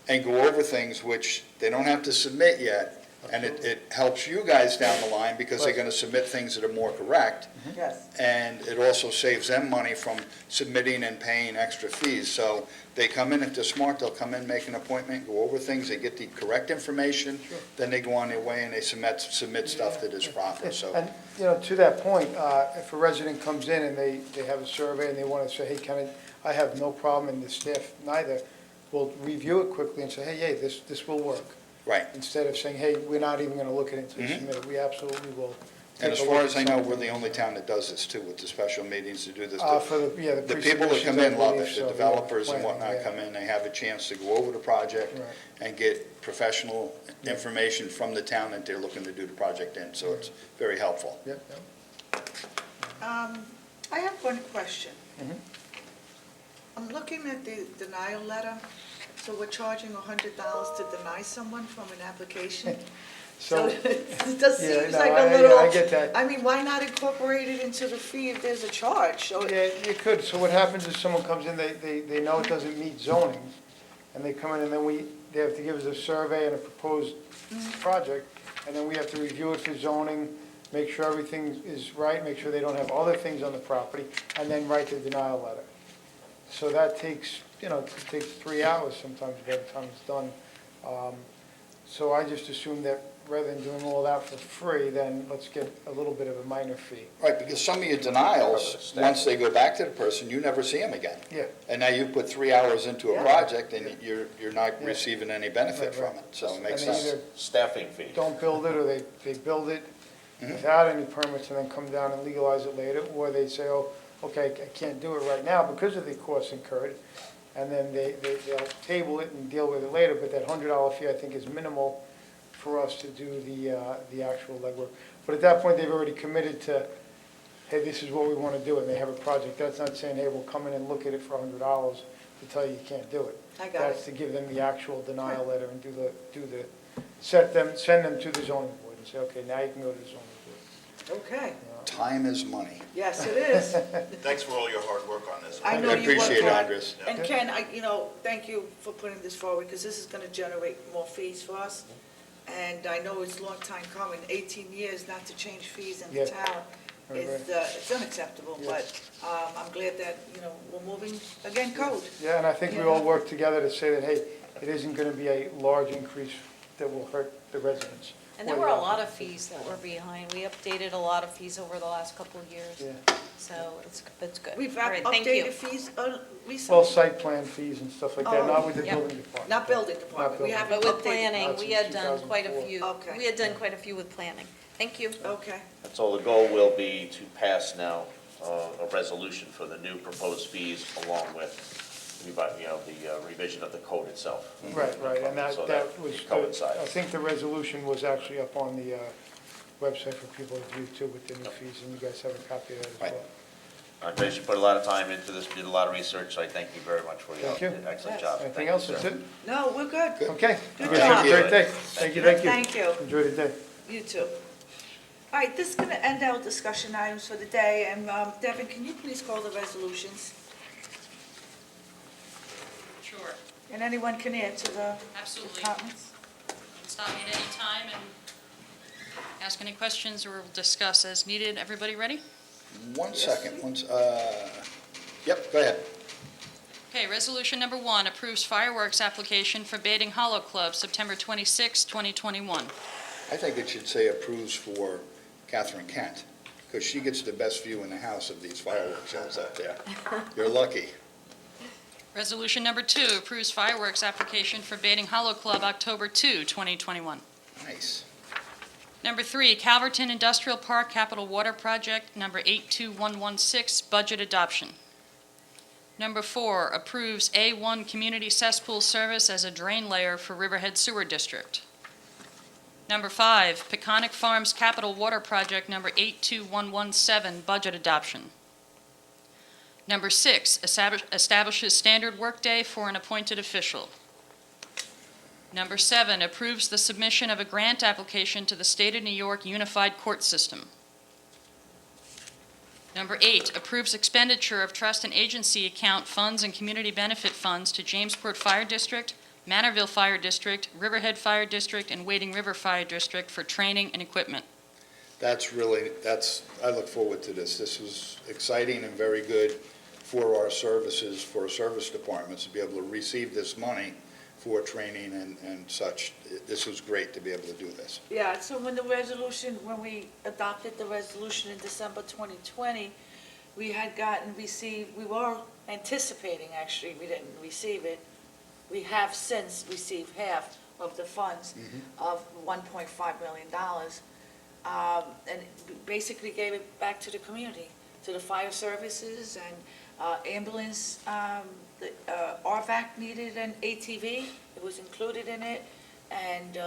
and go over things which they don't have to submit yet. And it helps you guys down the line because they're gonna submit things that are more correct. Yes. And it also saves them money from submitting and paying extra fees. So they come in, if they're smart, they'll come in, make an appointment, go over things, they get the correct information, then they go on their way and they submit stuff that is proper, so. And, to that point, if a resident comes in and they have a survey and they want to say, hey, I have no problem, and the staff neither, we'll review it quickly and say, hey, this will work. Right. Instead of saying, hey, we're not even going to look at it until you submit it, we absolutely will. And as take a far look as at I know, something. we're the only town that does this too, with the special meetings to do this. For the The people that come pre-submissions, I in love believe it, so, the yeah, developers and planning, whatnot yeah. come in, they have a chance to go over the project Right. and get professional information from the town that they're looking to do the project in, so it's very helpful. Yep, yep. I have one question. Mhm. I'm looking at the denial letter, so we're charging $100 to deny someone from an application? So So, it just Yeah, seems no, like I- a little. I get that. I mean, why not incorporate it into the fee if there's a charge? So yeah, you could, so what happens is someone comes in, they know it doesn't meet zoning, and they come in and then they have to give us a survey and a proposed project, and then we have to review it for zoning, make sure everything is right, make sure they don't have other things on the property, and then write the denial letter. So that takes, it takes 3 hours sometimes by the time it's done. So I just assume that rather than doing all that for free, then let's get a little bit of a minor fee. Right, because some of your denials, once they go back to the person, you never see them again. Yeah. And now you put 3 hours into a Yeah. project, and you're not Yeah. receiving any benefit Right, from right. it, so it makes And they sense. either Staffing fee. don't build it, or they build it Mhm. without any permits and then come down and legalize it later, or they say, oh, okay, I can't do it right now because of the costs incurred, and then they'll table it and deal with it later, but that $100 fee, I think, is minimal for us to do the actual legwork. But at that point, they've already committed to, hey, this is what we want to do, and they have a project. That's not saying, hey, we'll come in and look at it for $100 to tell you you can't do it. I got That's it. to give them the actual denial letter and send them to the zoning board and say, okay, now you can go to the zoning board. Okay, Time is money. yes, it is. Thanks for all your hard work on this. I know you worked appreciate it, hard. Andres. And Ken, thank you for putting this forward, because this is gonna generate more fees for us. And I know it's a long time coming, 18 years not to change fees in the Yeah. town. Right, It's unacceptable, Yeah. but I'm glad that, we're moving, again, code. Yeah, and I think we all work together to say that, hey, it isn't going to be a large increase that will hurt the residents. And there or were the a lot of applicants. fees that were behind. We updated a lot of fees over the last couple of years. Yeah. So it's good. We've All right, thank you. updated fees recently. Well, site plan fees and stuff like that, not with the Yep. building department. Not building department, we building. haven't But updated. with planning, That's we in had done quite a 2004. few. Okay. We had done quite a few with planning. Thank you. Okay, So the goal will be to pass now a resolution for the new proposed fees along with, the revision of the code itself. Right, and So that was, it coincides. I think the resolution was actually up on the website for people to view too with the new fees, and you guys have a copy of that as Right. well. Andres, you put a lot of time into this, did a lot of research, so I thank you very much for your Thank you. excellent Yes. job. Anything Thank you, else, sir. that's it? no, we're good. Okay. Good You guys job. have a great day. Thank you. Thank you. Enjoy the day. You too. All right, this is gonna end our discussion items for the day, and Devin, can you please call the resolutions? Sure, And anyone can add to the absolutely. comments? You can stop me at any time and ask any questions or discuss as needed. Everybody ready? One second, yep, go ahead. Okay, resolution number 1 approves fireworks application for Bating Hollow Club, September 26, 2021. I think it should say approves for Catherine Kent, because she gets the best view in the house of these fireworks shows out there. You're lucky. Resolution number 2 approves fireworks application for Bating Hollow Club, October 2, 2021. Nice. Number 3, Calverton Industrial Park Capital Water Project, number 82116, budget adoption. Number 4, approves A1 Community Cesspool Service as a drain layer for Riverhead Sewer District. Number 5, Peconic Farms Capital Water Project, number 82117, budget adoption. Number 6, establishes standard workday for an appointed official. Number 7, approves the submission of a grant application to the State of New York Unified Court System. Number 8, approves expenditure of trust and agency account funds and community benefit funds to Jamesport Fire District, Manorville Fire District, Riverhead Fire District, and Wading River Fire District for training and equipment. I look forward to this. This was exciting and very good for our services, for our service departments to be able to receive this money for training and such. This was great to be able to do this. Yeah, so when we adopted the resolution in December 2020, we were anticipating, actually, we didn't receive it. We have since received half of the funds of $1.5 million. And basically gave it back to the community, to the fire services and ambulance. The RVAC needed an ATV, it was included in it, and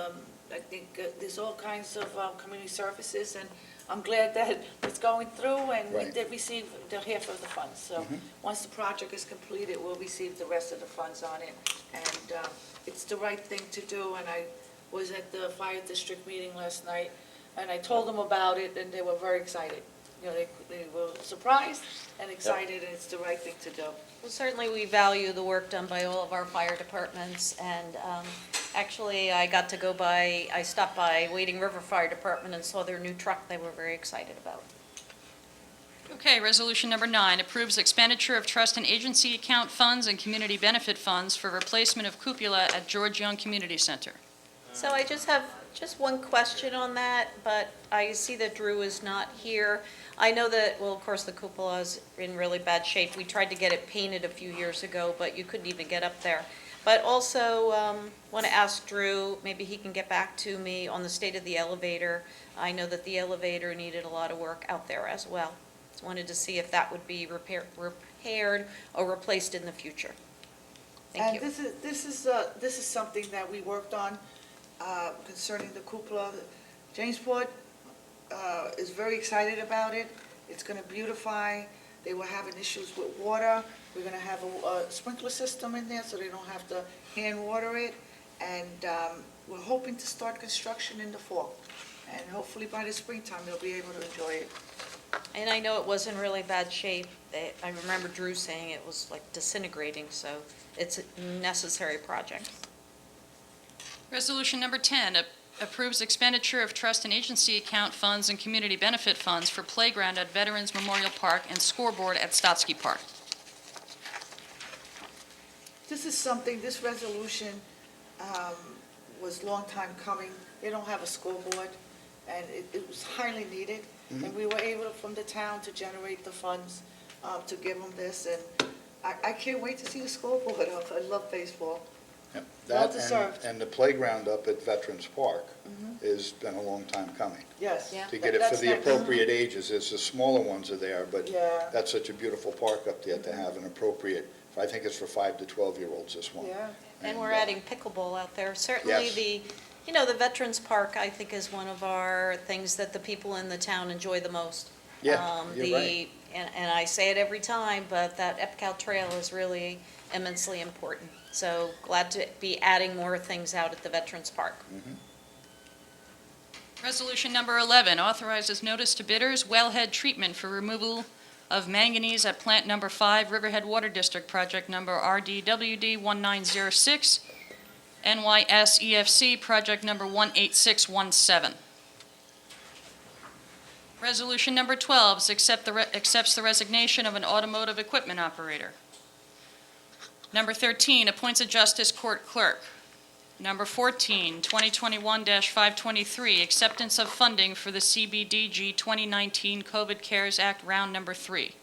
I think there's all kinds of community services, and I'm glad that it's going through, and we Right. did receive the half of the funds. So once the project is completed, we'll receive the rest of the funds on it, and it's the right thing to do, and I was at the fire district meeting last night, and I told them about it, and they were very excited. They were surprised and excited, and it's the right thing to do. Well, certainly, we value the work done by all of our fire departments, and Actually, I got to go by, I stopped by Wading River Fire Department and saw their new truck they were very excited about. Okay, resolution number 9 approves expenditure of trust and agency account funds and community benefit funds for replacement of cupola at George Young Community Center. So I just have one question on that, but I see that Drew is not here. I know that, well, of course, the cupola is in really bad shape. We tried to get it painted a few years ago, but you couldn't even get up there. But also, want to ask Drew, maybe he can get back to me on the state of the elevator. I know that the elevator needed a lot of work out there as well. Just wanted to see if that would be repaired or replaced in the future. Thank you. And this is something that we worked on concerning the cupola. Jamesport is very excited about it. It's going to beautify. They were having issues with water. We're going to have a sprinkler system in there so they don't have to hand water it. And we're hoping to start construction in the fall. And hopefully by the springtime, they'll be able to enjoy it. And I know it was in really bad shape. I remember Drew saying it was like disintegrating, so it's a necessary project. Resolution number 10 approves expenditure of trust and agency account funds and community benefit funds for playground at Veterans Memorial Park and scoreboard at Stotsky Park. This is something, this resolution was a long time coming. They don't have a scoreboard, and it was highly needed. And we were able, from the town, to generate the funds to give them this. And I can't wait to see the scoreboard up. I love baseball. Yep. Well That deserved. and the playground up at Veterans Park has been a long time coming. Yes. Yeah. To get it for the appropriate ages, as the smaller ones are there, but Yeah. that's such a beautiful park up there to have an appropriate, I think it's for 5 to 12-year-olds, this one. Yeah. And we're adding pickleball out there. Certainly Yes. the Veterans Park, I think, is one of our things that the people in the town enjoy the most. Yeah, you're right. And I say it every time, but that EPCAL trail is really immensely important. So glad to be adding more things out at the Veterans Park. Resolution number 11 authorizes notice to bidders wellhead treatment for removal of manganese at plant number 5, Riverhead Water District, project number RDWD 1906, NYSEFC, project number 18617. Resolution number 12 accepts the resignation of an automotive equipment operator. Number 13, appoints a justice court clerk. Number 14, 2021-523, acceptance of funding for the CBDG 2019 COVID CARES Act Round Number 3.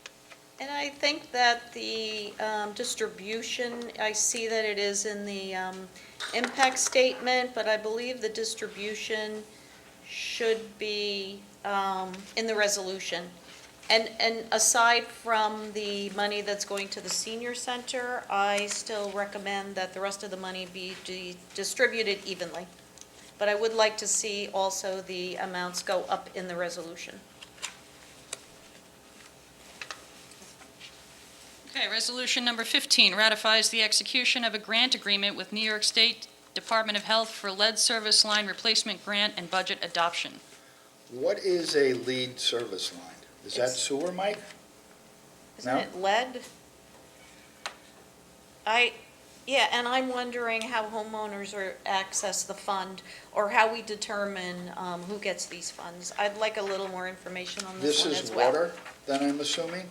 And I think that the distribution, I see that it is in the impact statement, but I believe the distribution should be in the resolution. And aside from the money that's going to the senior center, I still recommend that the rest of the money be distributed evenly. But I would like to see also the amounts go up in the resolution. Okay, resolution number 15 ratifies the execution of a grant agreement with New York State Department of Health for lead service line replacement grant and budget adoption. What is a lead service line? Is that It's- sewer, Mike? Isn't No? it lead? Yeah, and I'm wondering how homeowners access the fund, or how we determine who gets these funds. I'd like a little more information on this This one is as well. water, then I'm assuming?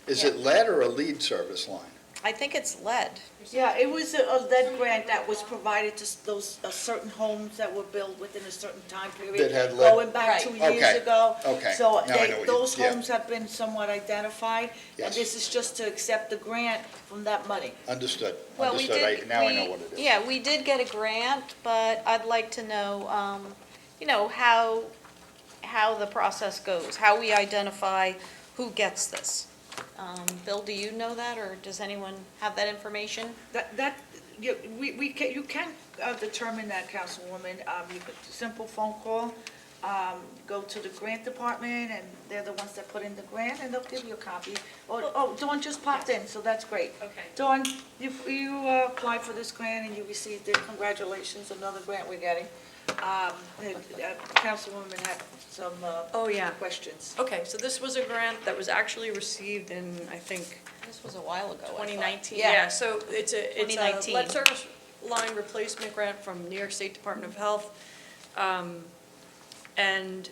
Is Yeah. it lead or a lead service line? I think it's lead. Yeah, it was a lead grant that was provided to those certain homes that were built within a certain time period. That had lead? Going back Right. 2 years Okay, ago. okay. So Now I know what you- those yeah. homes have been somewhat identified. And Yes. this is just to accept the grant from that money. Understood, Well, we understood. did. Now I know what it is. Yeah, we did get a grant, but I'd like to know, how the process goes, how we identify who gets this. Bill, do you know that, or does anyone have that information? You can determine that, Councilwoman. You could, simple phone call, go to the grant department, and they're the ones that put in the grant, and they'll give you a copy. Oh, Dawn just popped in, so that's great. Okay. Dawn, you applied for this grant and you received it. Congratulations, another grant we're getting. Councilwoman had some Oh, yeah. questions. Okay, so this was a grant that was actually received in, I think, This was a while ago, I thought. 2019. Yeah. Yeah, so it's a 2019. line replacement grant from New York State Department of Health. And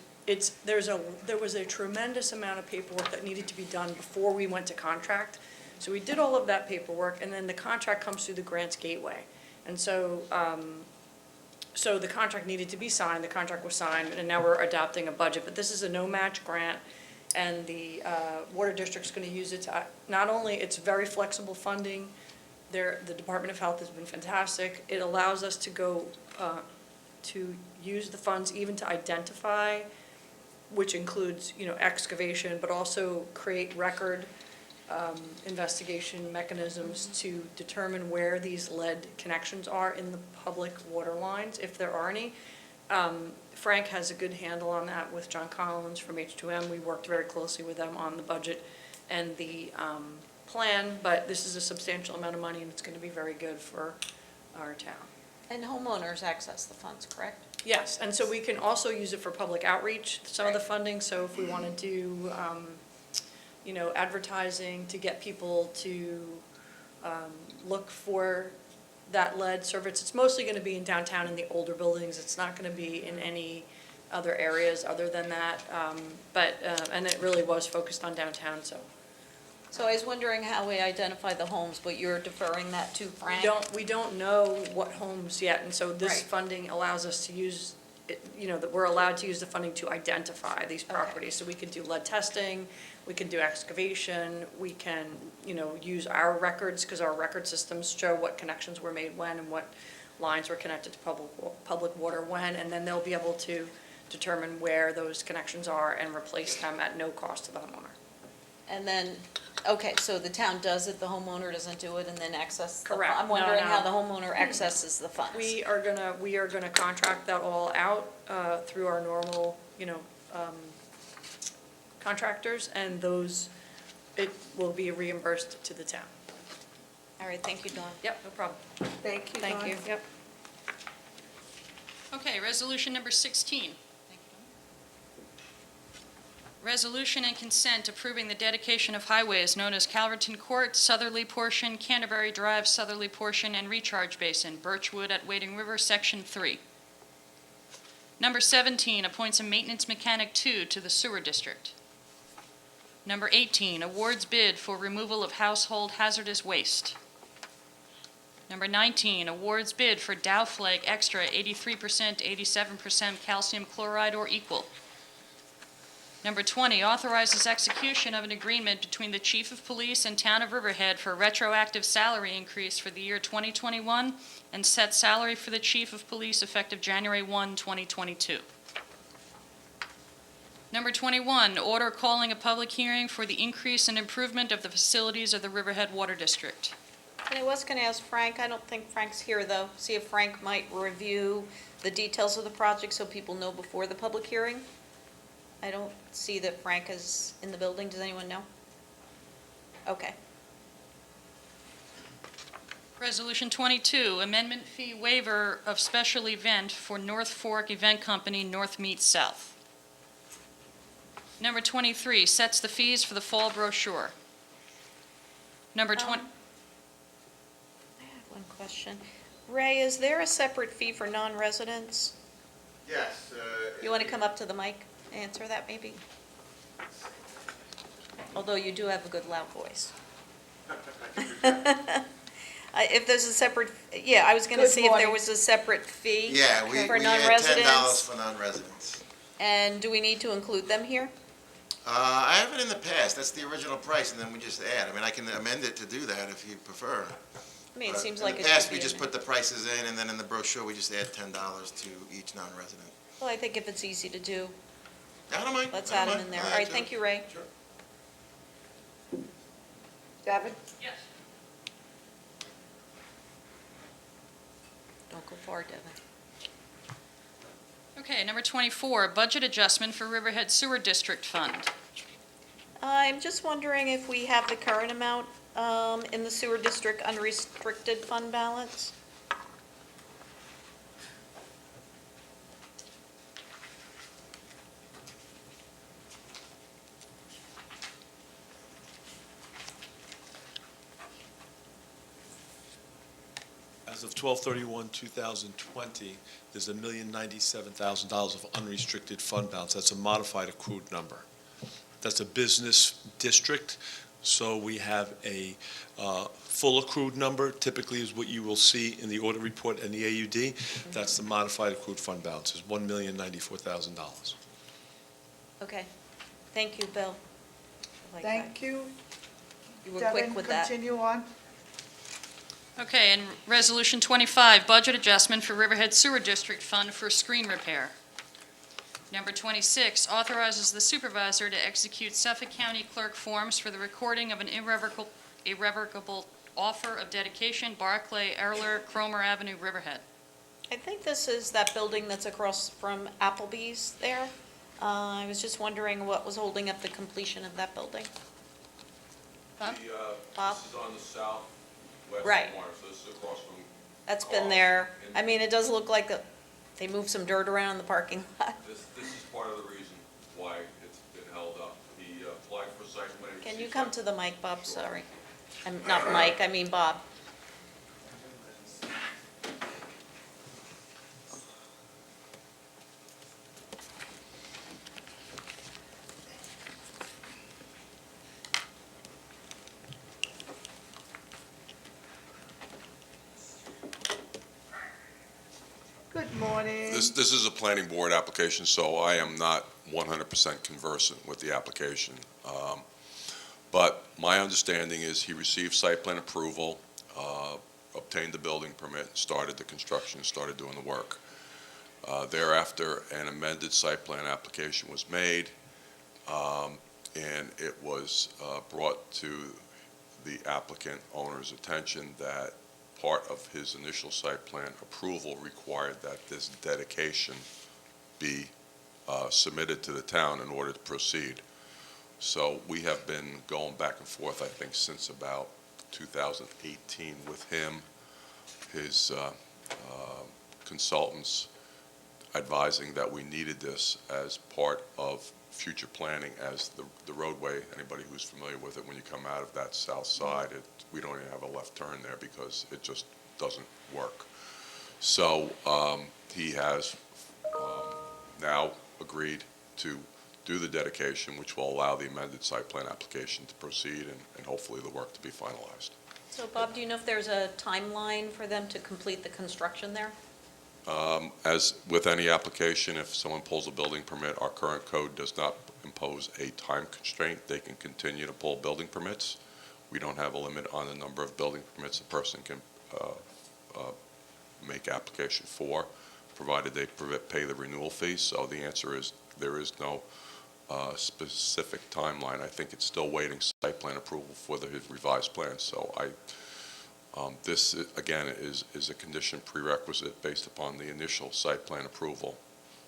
there was a tremendous amount of paperwork that needed to be done before we went to contract. So we did all of that paperwork, and then the contract comes through the grants gateway. And so, so the contract needed to be signed, the contract was signed, and now we're adopting a budget. But this is a no-match grant, and the water district's going to use it to, not only, it's very flexible funding, the Department of Health has been fantastic. It allows us to go, to use the funds even to identify, which includes, excavation, but also create record investigation mechanisms to determine where these lead connections are in the public water lines, if there are any. Frank has a good handle on that with John Collins from H2M. We worked very closely with them on the budget and the plan, but this is a substantial amount of money, and it's going to be very good for our town. And homeowners access the funds, correct? Yes, and so we can also use it for public outreach, some of the funding, so if we want to do, advertising to get people to look for that lead service. It's mostly going to be in downtown in the older buildings. It's not going to be in any other areas other than that, and it really was focused on downtown, so. So I was wondering how we identify the homes, but you're deferring that to Frank? We don't know what homes yet, and so this Right. funding allows us to use, that we're allowed to use the funding to identify these properties. So we can do lead testing, we can do excavation, we can, use our records, because our record systems show what connections were made when and what lines were connected to public water when, and then they'll be able to determine where those connections are and replace them at no cost to the homeowner. And then, okay, so the town does it, the homeowner doesn't do it, and then access the Correct. I'm wondering No, how no. the homeowner accesses the funds. We are gonna contract that all out through our normal, contractors, and it will be reimbursed to the town. All right, thank you, Dawn. Yep, no problem. Thank you, Thank Dawn. you, yep. Okay, resolution number 16. Resolution and consent approving the dedication of highways known as Calverton Court, Southerly Portion, Canterbury Drive, Southerly Portion, and Recharge Basin, Birchwood at Wading River, Section 3. Number 17, appoints a maintenance mechanic 2 to the sewer district. Number 18, awards bid for removal of household hazardous waste. Number 19, awards bid for Dow Flake Extra 83%, 87% calcium chloride or equal. Number 20, authorizes execution of an agreement between the Chief of Police and Town of Riverhead for retroactive salary increase for the year 2021 and set salary for the Chief of Police effective January 1, 2022. Number 21, order calling a public hearing for the increase and improvement of the facilities of the Riverhead Water District. And I was going to ask Frank, I don't think Frank's here, though, see if Frank might review the details of the project so people know before the public hearing. I don't see that Frank is in the building. Does anyone know? Okay. Resolution 22, amendment fee waiver of special event for North Fork Event Company, North Meet South. Number 23, sets the fees for the fall brochure. Number 20, I have one question. Ray, is there a separate fee for non-residents? Yes. You want to come up to the mic, answer that maybe? Although you do have a good loud voice. If there's a separate, yeah, I was going to Good see if there morning. was a separate fee Yeah, we for had $10 non-residents. for non-residents. And do we need to include them here? I have it in the past, that's the original price, and then we just add. I mean, I can amend it to do that if you prefer. I mean, it But seems like it In the past, should we be just in put there. the prices in, and then in the brochure, we just add $10 to each non-resident. Well, I think if it's easy to do, I don't mind. let's I add don't them in mind. there. I'll All right, add thank to it. you, Ray. Sure. Davin? yes. Don't go far, Devin. Okay, number 24, budget adjustment for Riverhead Sewer District Fund. I'm just wondering if we have the current amount in the sewer district unrestricted fund balance? As of 12/31/2020, there's $1,097,000 of unrestricted fund balance. That's a modified accrued number. That's a business district, so we have a full accrued number, typically is what you will see in the audit report and the AUD. That's the modified accrued fund balance, is $1,094,000. Okay. Thank you, Bill. I like that. Thank you. You were quick Devin, with that. continue on. Okay, and Resolution 25, budget adjustment for Riverhead Sewer District Fund for screen repair. Number 26, authorizes the supervisor to execute Suffolk County Clerk forms for the recording of an irrevocable offer of dedication, Barclay Erler, Cromer Avenue, Riverhead. I think this is that building that's across from Applebee's there. I was just wondering what was holding up the completion of that building. Bob? Bob? This is on the southwest Right. corner, so this is across from. That's been there. I mean, it does look like they moved some dirt around in the parking lot. This is part of the reason why it's been held up. He applied for site plan. Can you come to the mic, Bob? Sorry. Not Mike, I mean Bob. Good morning. This is a planning board application, so I am not 100% conversant with the application. But my understanding is he received site plan approval, obtained the building permit, started the construction, started doing the work. Thereafter, an amended site plan application was made, and it was brought to the applicant owner's attention that part of his initial site plan approval required that this dedication be submitted to the town in order to proceed. So we have been going back and forth, I think, since about 2018 with him, his consultants advising that we needed this as part of future planning, as the roadway, anybody who's familiar with it, when you come out of that south side, we don't even have a left turn there because it just doesn't work. So he has now agreed to do the dedication, which will allow the amended site plan application to proceed and hopefully the work to be finalized. So Bob, do you know if there's a timeline for them to complete the construction there? As with any application, if someone pulls a building permit, our current code does not impose a time constraint. They can continue to pull building permits. We don't have a limit on the number of building permits a person can make application for, provided they pay the renewal fee. So the answer is there is no specific timeline. I think it's still waiting site plan approval for his revised plan. So this, again, is a condition prerequisite based upon the initial site plan approval.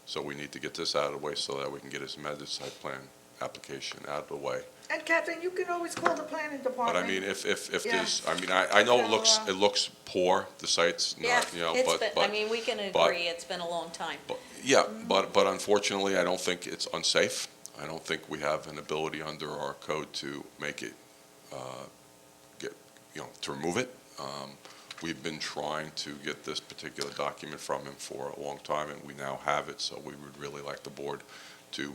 So we need to get this out of the way so that we can get his amended site plan application out of the way. And Catherine, you can always call the planning department. But I mean, if Yeah. there's, I mean, I know it looks poor, the site's Yeah, not, you know, it's but. been, I mean, we can agree, it's been a long time. Yeah, but unfortunately, I don't think it's unsafe. I don't think we have an ability under our code to make it, to remove it. We've been trying to get this particular document from him for a long time, and we now have it, so we would really like the board to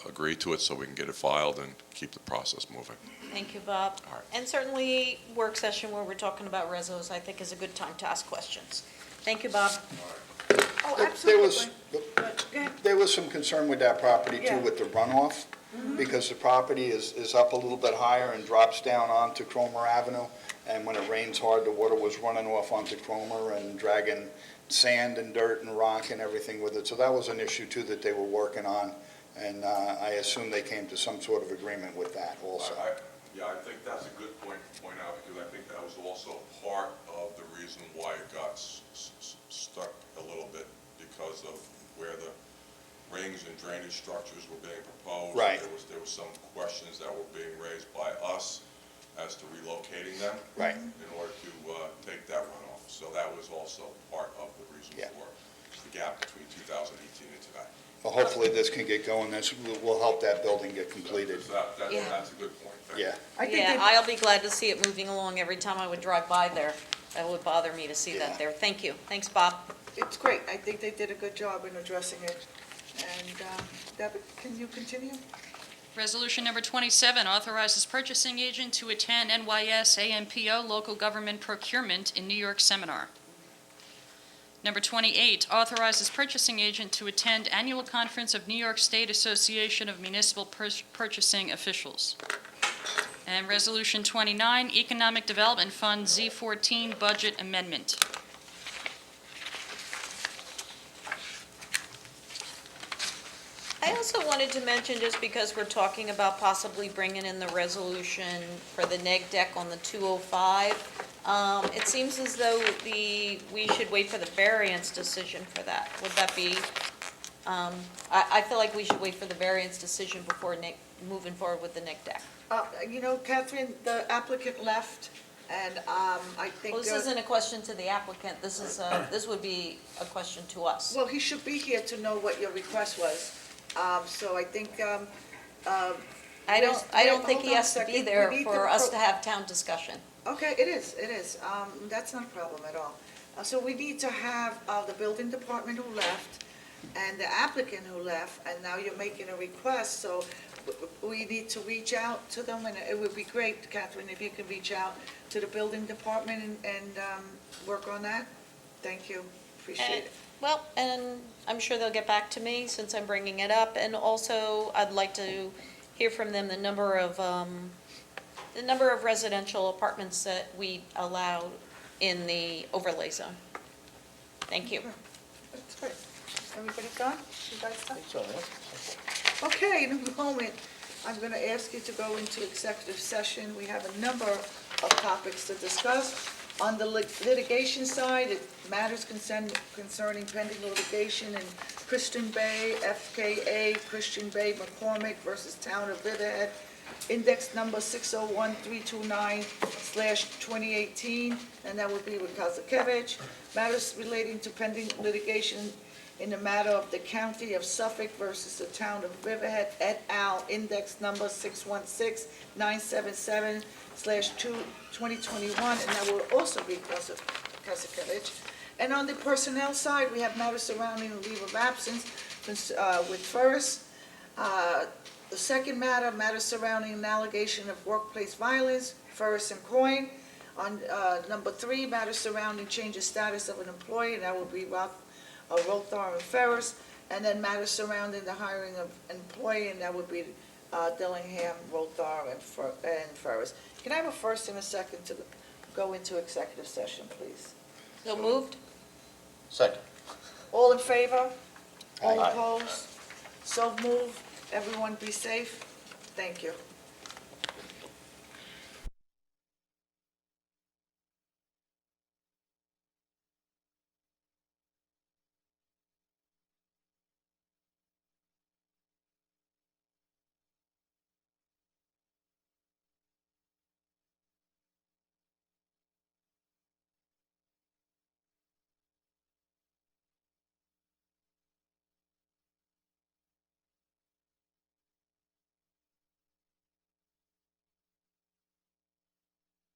agree to it so we can get it filed and keep the process moving. Thank you, Bob. All right. And certainly, work session where we're talking about resos, I think is a good time to ask questions. Thank you, Bob. Oh, There was, absolutely. But, go ahead. there was some concern with that property Yeah. too, with the runoff, because the property is up a little bit higher and drops down onto Cromer Avenue. And when it rains hard, the water was running off onto Cromer and dragging sand and dirt and rock and everything with it. So that was an issue too that they were working on. And I assume they came to some sort of agreement with that also. Yeah, I think that's a good point to point out, because I think that was also part of the reason why it got stuck a little bit, because of where the rings and drainage structures were being proposed. Right. There was some questions that were being raised by us as to relocating them. Right. In order to take that runoff. So that was also part of the reason Yeah. for the gap between 2018 and today. Well, hopefully this can get going. This will help that building get completed. So Yeah. that's a good point. Thank you. Yeah. I think Yeah, they- I'll be glad to see it moving along every time I would drive by there. That would bother me to see Yeah. that there. Thank you. Thanks, Bob. It's great. I think they did a good job in addressing it. And Debbie, can you continue? Resolution number 27 authorizes purchasing agent to attend NYS AMPO Local Government Procurement in New York seminar. Number 28 authorizes purchasing agent to attend annual conference of New York State Association of Municipal Purchasing Officials. And Resolution 29, Economic Development Fund Z14 Budget Amendment. I also wanted to mention, just because we're talking about possibly bringing in the resolution for the neg deck on the 205, it seems as though we should wait for the variance decision for that. Would that be, I feel like we should wait for the variance decision before moving forward with the neg deck. You know, Catherine, the applicant left, and I think... Well, this isn't a question to the applicant, this would be a question to us. Well, he should be here to know what your request was. So I think... I don't think he hold on a has to be second. there We need for us to have town discussion. Okay, it is. That's not a problem at all. So we need to have the building department who left and the applicant who left, and now you're making a request, so we need to reach out to them, and it would be great, Catherine, if you could reach out to the building department and work on that. Thank you. Appreciate it. Well, and I'm sure they'll get back to me since I'm bringing it up, and also I'd like to hear from them the number of residential apartments that we allow in the overlay zone. Thank you. That's great. Everybody done? You guys done? Okay, in a moment, I'm going to ask you to go into executive session. We have a number of topics to discuss. On the litigation side, it matters concerning pending litigation in Christian Bay, FKA, Christian Bay, McCormick versus Town of Riverhead, index number 601329/2018, and that would be with Kazakevich. Matters relating to pending litigation in the matter of the County of Suffolk versus the Town of Riverhead et al., index number 616977/2021, and that will also be Kazakevich. And on the personnel side, we have matters surrounding a leave of absence with Ferris. The second matter surrounding an allegation of workplace violence, Ferris and Coyne. On number 3, matters surrounding change of status of an employee, and that will be Rothar and Ferris. And then matters surrounding the hiring of an employee, and that would be Dillingham, Rothar, and Ferris. Can I have a first and a second to go into executive session, please? So moved? Second. All in favor? All Aye. opposed? So moved. Everyone be safe. Thank you.